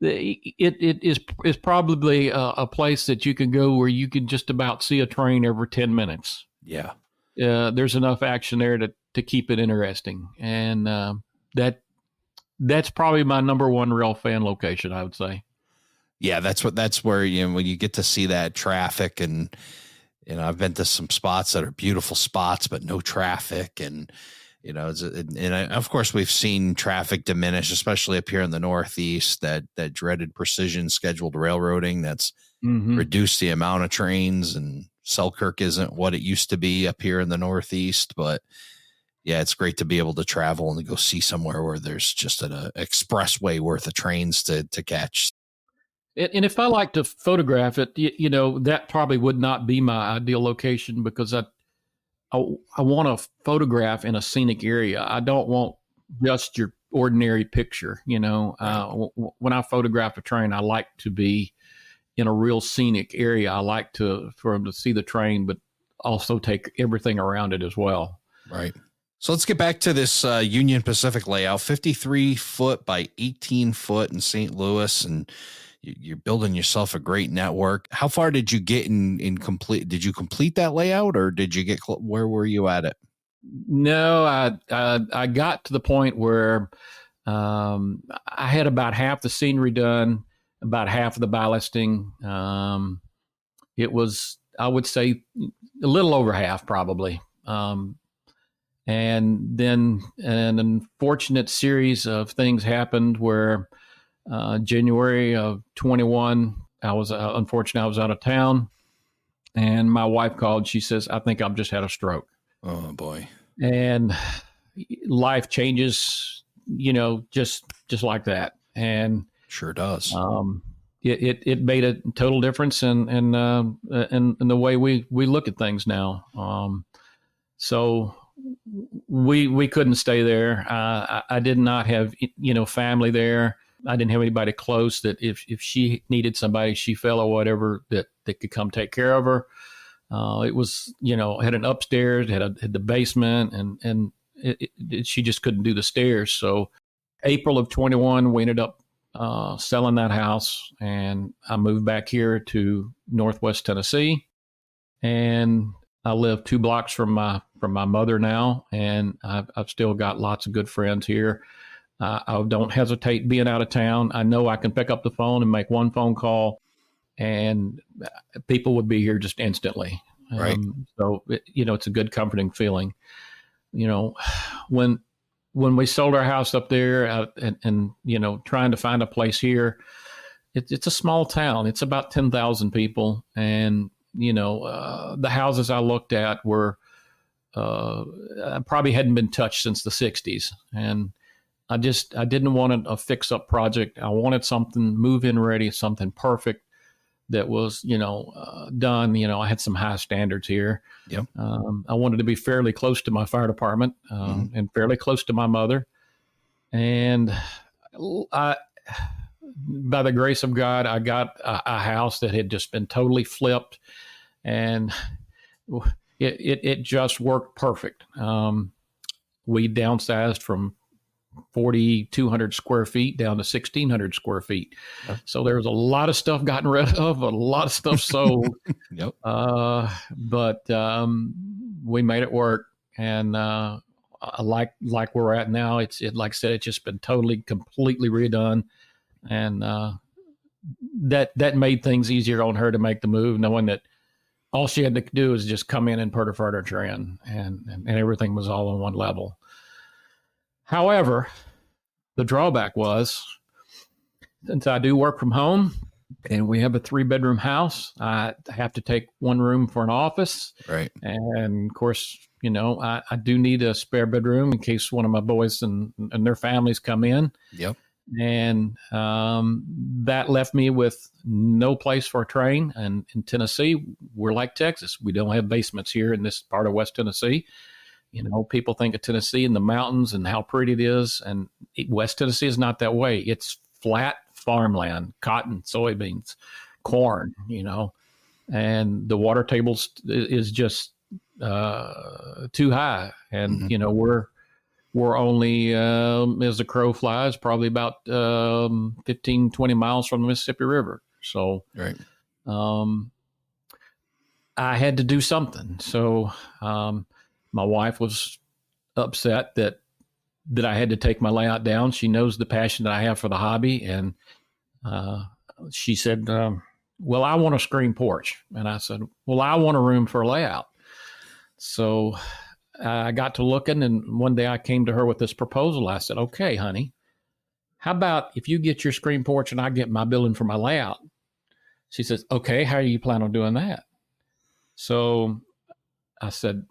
It is probably a place that you can go where you can just about see a train every 10 minutes. Yeah. There's enough action there to keep it interesting. And that's probably my number one Railfan location, I would say. Yeah, that's where, when you get to see that traffic, and I've been to some spots that are beautiful spots, but no traffic. And, of course we've seen traffic diminish, especially up here in the Northeast, that dreaded precision scheduled railroading that's reduced the amount of trains, and Selkirk isn't what it used to be up here in the Northeast. But yeah, it's great to be able to travel and to go see somewhere where there's just an expressway worth of trains to catch. And if I like to photograph it, that probably would not be my ideal location, because I want to photograph in a scenic area. I don't want just your ordinary picture. Right. When I photograph a train, I like to be in a real scenic area. I like for them to see the train, but also take everything around it as well. Right. So let's get back to this Union Pacific layout, 53 foot by 18 foot in St. Louis, and you're building yourself a great network. How far did you get in complete? Did you complete that layout, or did you get where were you at it? No, I got to the point where I had about half the scenery done, about half of the ballasting. It was, I would say, a little over half probably. And then an unfortunate series of things happened where January of 21, I was unfortunately I was out of town, and my wife called. She says, "I think I've just had a stroke." Oh boy. and life changes, just like that. And sure does. It made a total difference in the way we look at things now. So we couldn't stay there. I did not have family there. I didn't have anybody close that if she needed somebody, she fell or whatever, that could come take care of her. It was, had an upstairs, had the basement, and she just couldn't do the stairs. So April of 21, we ended up selling that house, and I moved back here to Northwest Tennessee, and I live 2 blocks from my mother now, and I've still got lots of good friends here. I don't hesitate being out of town. I know I can pick up the phone and make one phone call, and people would be here just instantly. Right. So it's a good, comforting feeling. When we sold our house up there, and trying to find a place here, it's a small town. It's about 10,000 people, and the houses I looked at were probably hadn't been touched since the 60s, and I didn't want a fix-up project. I wanted something move-in ready, something perfect that was, done. I had some high standards here. Yep. I wanted to be fairly close to my fire department, and fairly close to my mother. And by the grace of God, I got a house that had just been totally flipped, and it just worked perfect. We downsized from 4,200 square feet down to 1,600 square feet. Yep. So there was a lot of stuff gotten rid of, a lot of stuff sold. Yep. But we made it work, and like where we're at now, it's like I said, it's just been completely redone, and that made things easier on her to make the move, knowing that all she had to do is just come in and put her furniture in, and everything was all on one level. However, the drawback was, since I do work from home and we have a 3-bedroom house, I have to take one room for an office. Right. And of course, I do need a spare bedroom in case one of my boys and their families come in. Yep. And that left me with no place for a train. And in Tennessee, we're like Texas. We don't have basements here in this part of West Tennessee. People think of Tennessee and the mountains and how pretty it is. And West Tennessee is not that way. It's flat farmland, cotton, soybeans, corn, and the water table is just too high. And, we're only, as the crow flies, probably about 15, 20 miles from the Mississippi River. So right. I had to do something. So my wife was upset that I had to take my layout down. She knows the passion that I have for the hobby. And she said, well, I want a screen porch. And I said, well, I want a room for a layout. So I got to looking, and one day I came to her with this proposal. I said, okay, honey, how about if you get your screen porch and I get my building for my layout? She says, okay, how do you plan on doing that? So I said,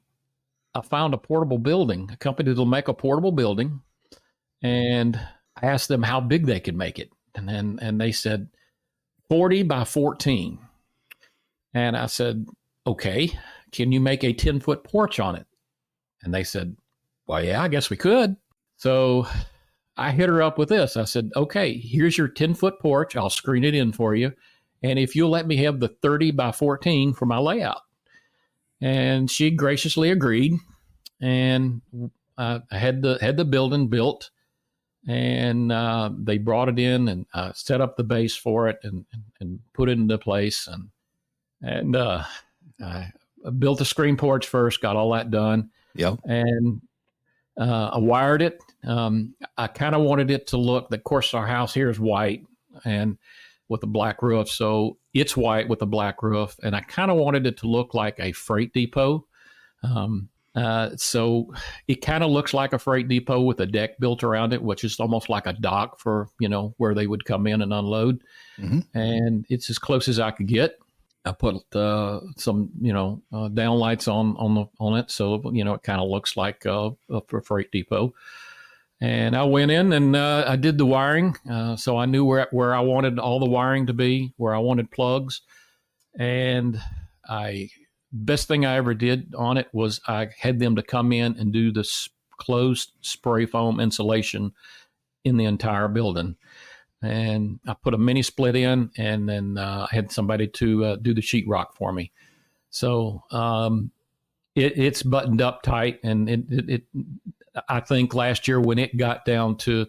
I found a portable building, a company that'll make a portable building. And I asked them how big they could make it. And they said 40 by 14. And I said, okay, can you make a 10-foot porch on it? And they said, well, yeah, I guess we could. So I hit her up with this. I said, okay, here's your 10-foot porch. I'll screen it in for you. And if you'll let me have the 30 by 14 for my layout. And she graciously agreed, and I had the building built, and they brought it in and set up the base for it and put it into place, and I built a screen porch first, got all that done. Yep. And I wired it. I kind of wanted it to look. Of course, our house here is white and with a black roof, so it's white with a black roof, and I kind of wanted it to look like a freight depot. So it kind of looks like a freight depot with a deck built around it, which is almost like a dock for, where they would come in and unload. Mm-hmm. And it's as close as I could get. I put some, downlights on it, so it kind of looks like a freight depot. And I went in and I did the wiring, so I knew where I wanted all the wiring to be, where I wanted plugs. And best thing I ever did on it was I had them to come in and do this closed spray foam insulation in the entire building. And I put a mini split in, and then I had somebody to do the sheetrock for me. So it's buttoned up tight, and it I think last year when it got down to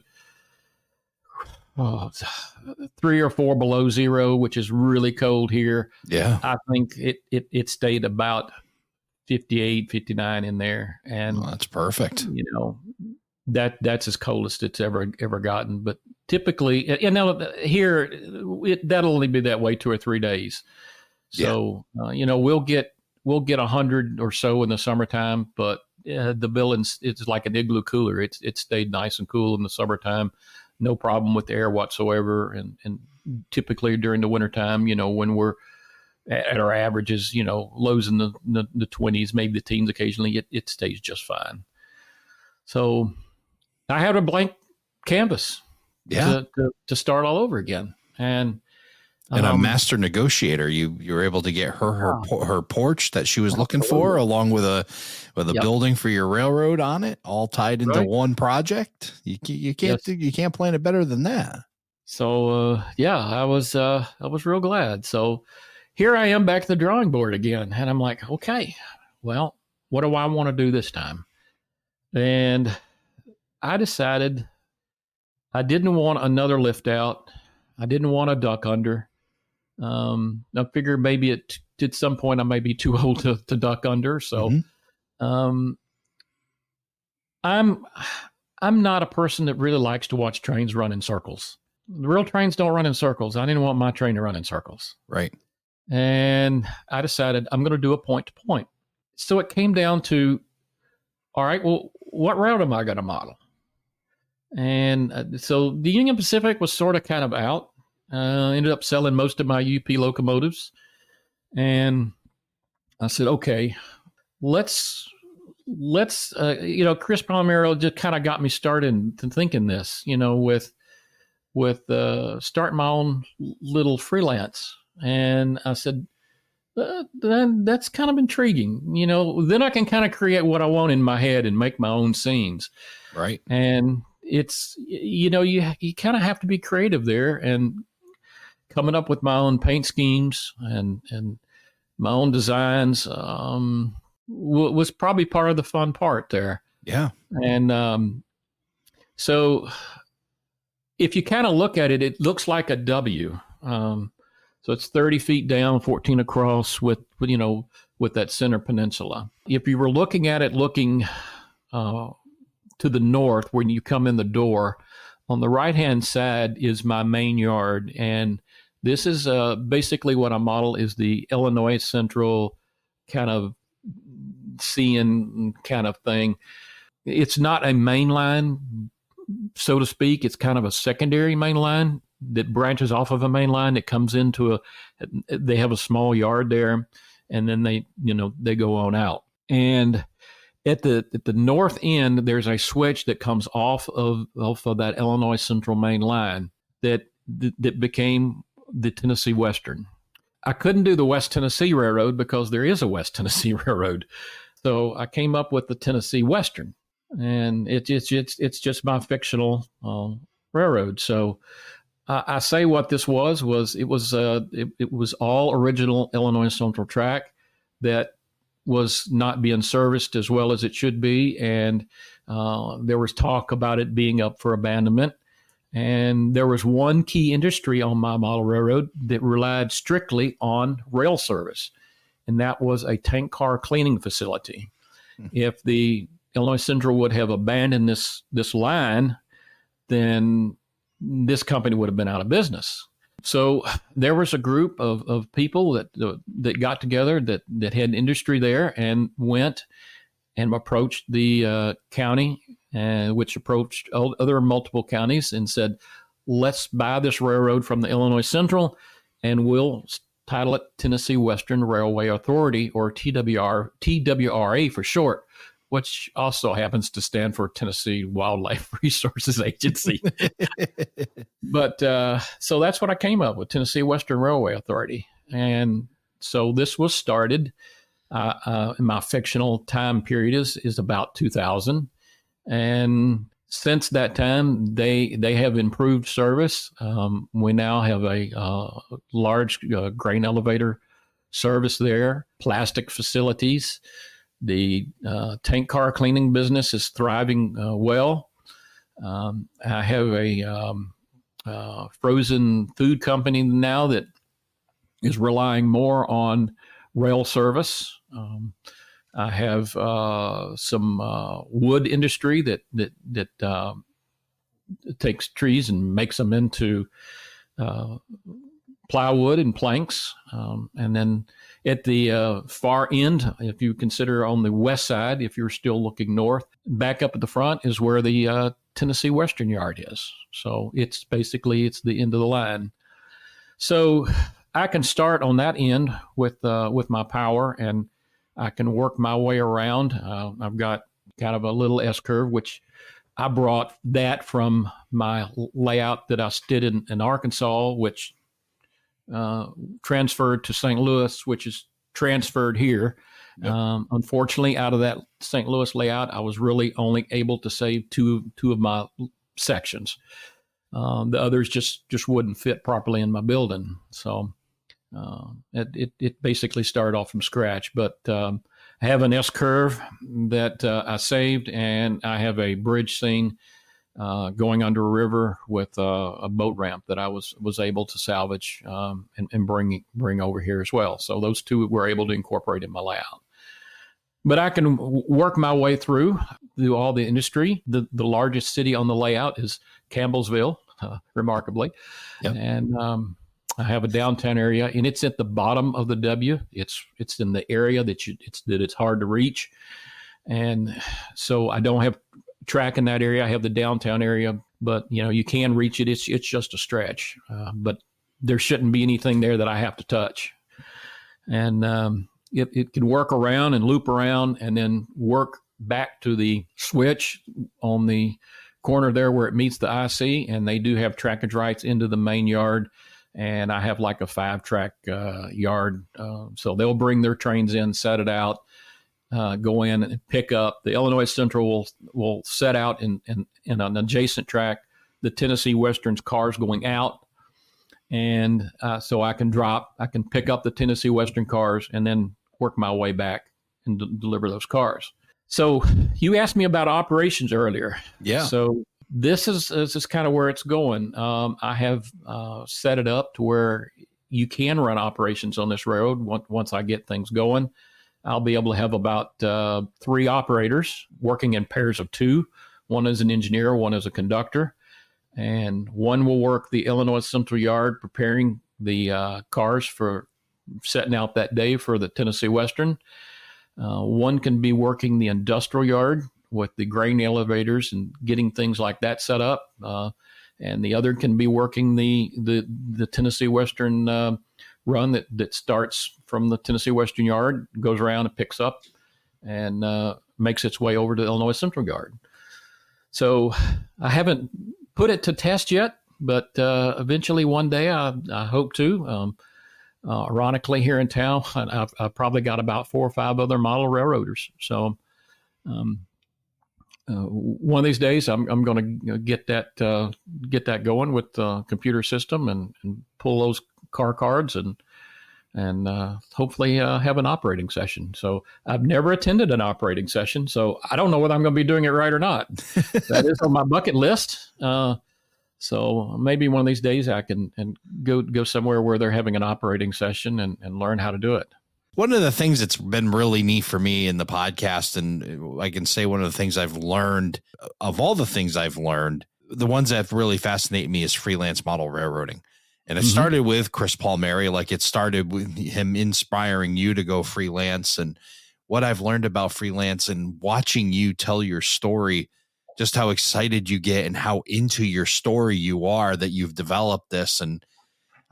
3 or 4 below zero, which is really cold here, I think it stayed about 58, 59 in there, and that's perfect. That's as cold as it's ever gotten. But typically, here that'll only be that way 2 or 3 days. So we'll get 100 or so in the summertime, but the building, it's like an igloo cooler. It stayed nice and cool in the summertime, no problem with the air whatsoever. And typically during the wintertime, when we're at our averages, lows in the 20s, maybe the teens occasionally, it stays just fine. So I had a blank canvas to start all over again. And a master negotiator. You were able to get her porch that she was looking for, along with a building for your railroad on it, all tied into one project. You can't plan it better than that. So I was real glad. So here I am back to the drawing board again, and I'm like, okay, well, what do I want to do this time? And I decided I didn't want another lift out. I didn't want a duck under. I figured maybe at some point I may be too old to duck under. So, I'm not a person that really likes to watch trains run in circles. The real trains don't run in circles. I didn't want my train to run in circles. Right. And I decided I'm going to do a point to point. So it came down to, all right, well, what route am I going to model? And so the Union Pacific was sort of kind of out. Ended up selling most of my UP locomotives. And I said, okay, let's Chris Palmero just kind of got me started to thinking this, with starting my own little freelance. And I said, that's kind of intriguing. Then I can kind of create what I want in my head and make my own scenes. Right. And it's, you kind of have to be creative there, and coming up with my own paint schemes and my own designs was probably part of the fun part there. Yeah. And so if you kind of look at it, it looks like a W. So it's 30 feet down, 14 across with that center peninsula. If you were looking at it, looking to the north, when you come in the door, on the right-hand side is my main yard. And this is basically what I model is the Illinois Central kind of seeing kind of thing. It's not a main line, so to speak. It's kind of a secondary main line that branches off of a main line that comes into they have a small yard there, and then they go on out. And at the north end, there's a switch that comes off of that Illinois Central main line that became the Tennessee Western. I couldn't do the West Tennessee Railroad because there is a West Tennessee Railroad. So I came up with the Tennessee Western, and it's just my fictional railroad. So I say what this was it was all original Illinois Central track that was not being serviced as well as it should be, and there was talk about it being up for abandonment. And there was one key industry on my model railroad that relied strictly on rail service, and that was a tank car cleaning facility. If the Illinois Central would have abandoned this line, then this company would have been out of business. So there was a group of people that got together that had industry there and went and approached the county, which approached other multiple counties and said, let's buy this railroad from the Illinois Central, and we'll title it Tennessee Western Railway Authority, or TWRA for short, which also happens to stand for Tennessee Wildlife Resources Agency. But so that's what I came up with, Tennessee Western Railway Authority. And so this was started. My fictional time period is about 2000. And since that time, they have improved service. We now have a large grain elevator service there, plastic facilities. The tank car cleaning business is thriving well. I have a frozen food company now that is relying more on rail service. I have some wood industry that takes trees and makes them into plywood and planks. And then at the far end, if you consider on the west side, if you're still looking north, back up at the front is where the Tennessee Western Yard is. So it's the end of the line. So I can start on that end with my power, and I can work my way around. I've got kind of a little S-curve, which I brought that from my layout that I did in Arkansas, which transferred to St. Louis, which is transferred here. Yep. Unfortunately, out of that St. Louis layout, I was really only able to save two of my sections. The others just wouldn't fit properly in my building. So it basically started off from scratch. But I have an S-curve that I saved, and I have a bridge scene going under a river with a boat ramp that I was able to salvage and bring over here as well. So those two were able to incorporate in my layout. But I can work my way through all the industry. The largest city on the layout is Campbellsville, remarkably. Yep. And I have a downtown area, and it's at the bottom of the W. It's in the area that it's hard to reach. And so I don't have track in that area. I have the downtown area, but you can reach it. It's just a stretch, but there shouldn't be anything there that I have to touch. And it can work around and loop around and then work back to the switch on the corner there where it meets the IC, and they do have trackage rights into the main yard. And I have like a 5-track yard. So they'll bring their trains in, set it out, go in and pick up. The Illinois Central will set out in an adjacent track, the Tennessee Western's cars going out. And so I can pick up the Tennessee Western cars and then work my way back and deliver those cars. So you asked me about operations earlier. Yeah. So this is kind of where it's going. I have set it up to where you can run operations on this railroad. Once I get things going, I'll be able to have about 3 operators working in pairs of 2. One is an engineer, one is a conductor, and one will work the Illinois Central Yard preparing the cars for setting out that day for the Tennessee Western. One can be working the industrial yard with the grain elevators and getting things like that set up. And the other can be working the Tennessee Western run that starts from the Tennessee Western Yard, goes around and picks up and makes its way over to the Illinois Central Yard. So I haven't put it to test yet, but eventually one day I hope to. Ironically, here in town, I've probably got about 4 or 5 other model railroaders. So one of these days, I'm going to get that going with the computer system and pull those car cards and hopefully have an operating session. So I've never attended an operating session, so I don't know whether I'm going to be doing it right or not. That is on my bucket list. So maybe one of these days I can go somewhere where they're having an operating session and learn how to do it. One of the things that's been really neat for me in the podcast, and I can say one of the things I've learned, of all the things I've learned, the ones that really fascinate me is freelance model railroading. And it started with Chris Palmieri, like it started with him inspiring you to go freelance. And what I've learned about freelance and watching you tell your story, just how excited you get and how into your story you are that you've developed this. And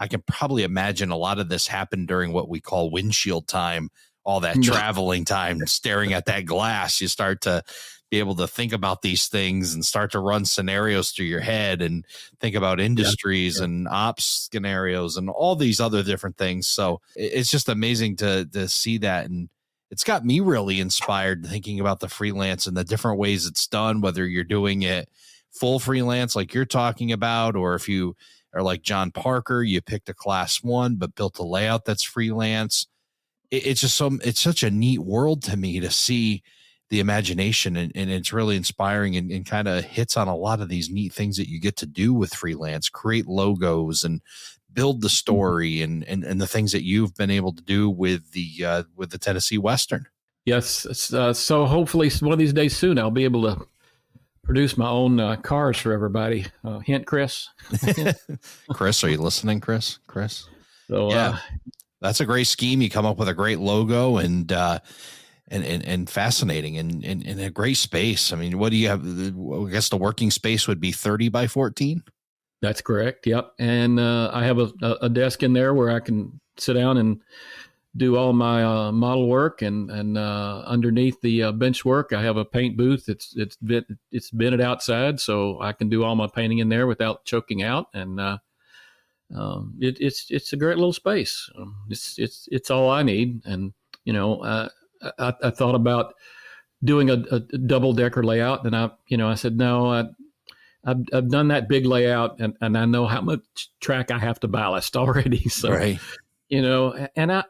I can probably imagine a lot of this happened during what we call windshield time, all that traveling time, staring at that glass. You start to be able to think about these things and start to run scenarios through your head and think about industries and ops scenarios and all these other different things. So it's just amazing to see that. And it's got me really inspired thinking about the freelance and the different ways it's done, whether you're doing it full freelance like you're talking about, or if you are like John Parker, you picked a class 1 but built a layout that's freelance. It's just it's such a neat world to me to see the imagination, and it's really inspiring and kind of hits on a lot of these neat things that you get to do with freelance, create logos and build the story and the things that you've been able to do with the Tennessee Western. Yes. So hopefully one of these days soon, I'll be able to produce my own cars for everybody. Hint, Chris. Chris, are you listening, Chris? So, yeah, that's a great scheme. You come up with a great logo and fascinating and in a great space. I mean, what do you have? I guess the working space would be 30 by 14. That's correct. Yep. And I have a desk in there where I can sit down and do all my model work, and underneath the bench work, I have a paint booth. It's vented outside, so I can do all my painting in there without choking out. And it's a great little space. It's all I need. And I thought about doing a double decker layout, and I said no. I've done that big layout, and I know how much track I have to ballast already. So. Right. And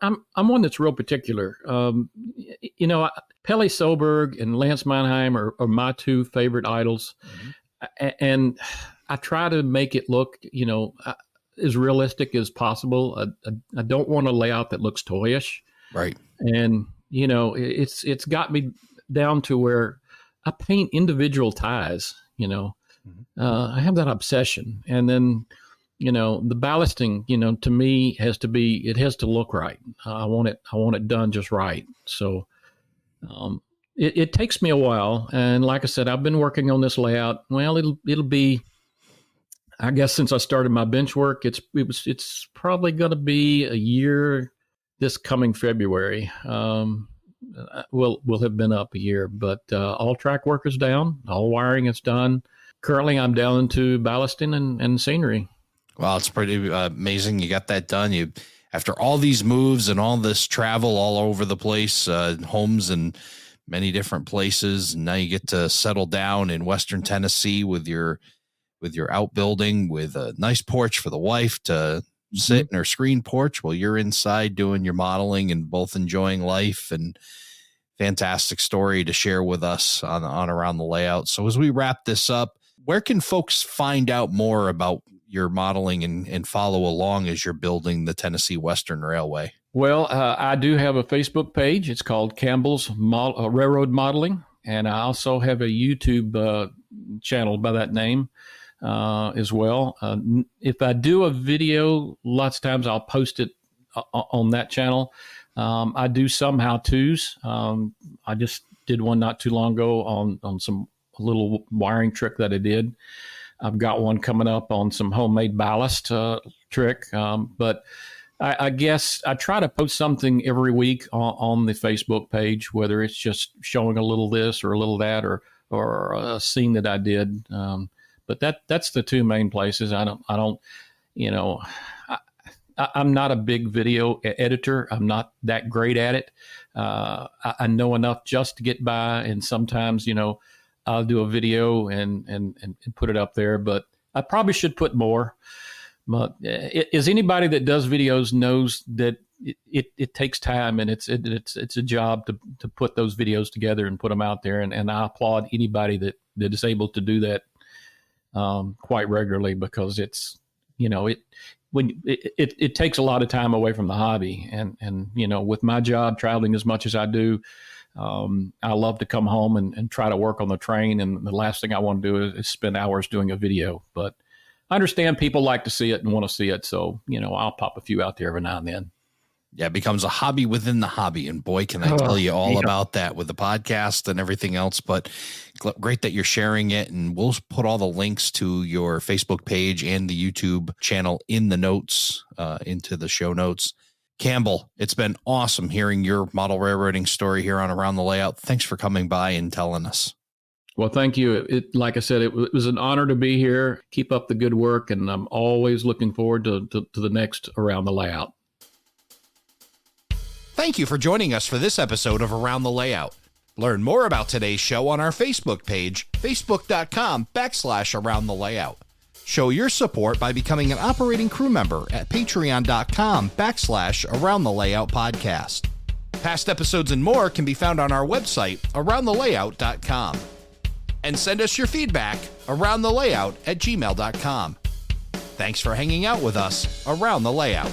I'm one that's real particular. Pelle Soberg and Lance Mannheim are my 2 favorite idols. Mm-hmm. And I try to make it look, as realistic as possible. I don't want a layout that looks toyish. Right. And, it's got me down to where I paint individual ties, Mm-hmm. I have that obsession. And then, the ballasting, to me it has to look right. I want it done just right. So, it takes me a while. And like I said, I've been working on this layout. Well, it'll be, I guess since I started my bench work, it's probably going to be a year this coming February. We'll have been up a year, but, all track work is down, all wiring is done. Currently I'm down to ballasting and scenery. Well, it's pretty amazing. You got that done. After all these moves and all this travel all over the place, homes in many different places, and now you get to settle down in Western Tennessee with your outbuilding, with a nice porch for the wife to sit in her screen porch while you're inside doing your modeling and both enjoying life. And fantastic story to share with us on around the layout. So as we wrap this up, where can folks find out more about your modeling and follow along as you're building the Tennessee Western Railway? Well, I do have a Facebook page. It's called Campbell's Railroad Modeling. And I also have a YouTube channel by that name as well. If I do a video, lots of times I'll post it on that channel. I do some how-tos. I just did one not too long ago on some little wiring trick that I did. I've got one coming up on some homemade ballast trick. But I guess I try to post something every week on the Facebook page, whether it's just showing a little this or a little that or a scene that I did. But that's the 2 main places. I'm not a big video editor. I'm not that great at it. I know enough just to get by, and sometimes, I'll do a video and put it up there, but I probably should put more. But as anybody that does videos knows that it takes time, and it's a job to put those videos together and put them out there. And I applaud anybody that is able to do that quite regularly, because it's, it takes a lot of time away from the hobby. And with my job traveling as much as I do, I love to come home and try to work on the train. And the last thing I want to do is spend hours doing a video. But I understand people like to see it and want to see it. So, I'll pop a few out there every now and then. Yeah, it becomes a hobby within the hobby. And boy, can I tell you all about that with the podcast and everything else. But great that you're sharing it. And we'll put all the links to your Facebook page and the YouTube channel in the notes, into the show notes. Campbell, it's been awesome hearing your model railroading story here on Around the Layout. Thanks for coming by and telling us. Well, thank you. Like I said, it was an honor to be here. Keep up the good work. And I'm always looking forward to the next Around the Layout. Thank you for joining us for this episode of Around the Layout. Learn more about today's show on our Facebook page, facebook.com/Around the Layout. Show your support by becoming an operating crew member at patreon.com/Around the Layout podcast. Past episodes and more can be found on our website, aroundthelayout.com. And send us your feedback, aroundthelayout@gmail.com. Thanks for hanging out with us around the layout.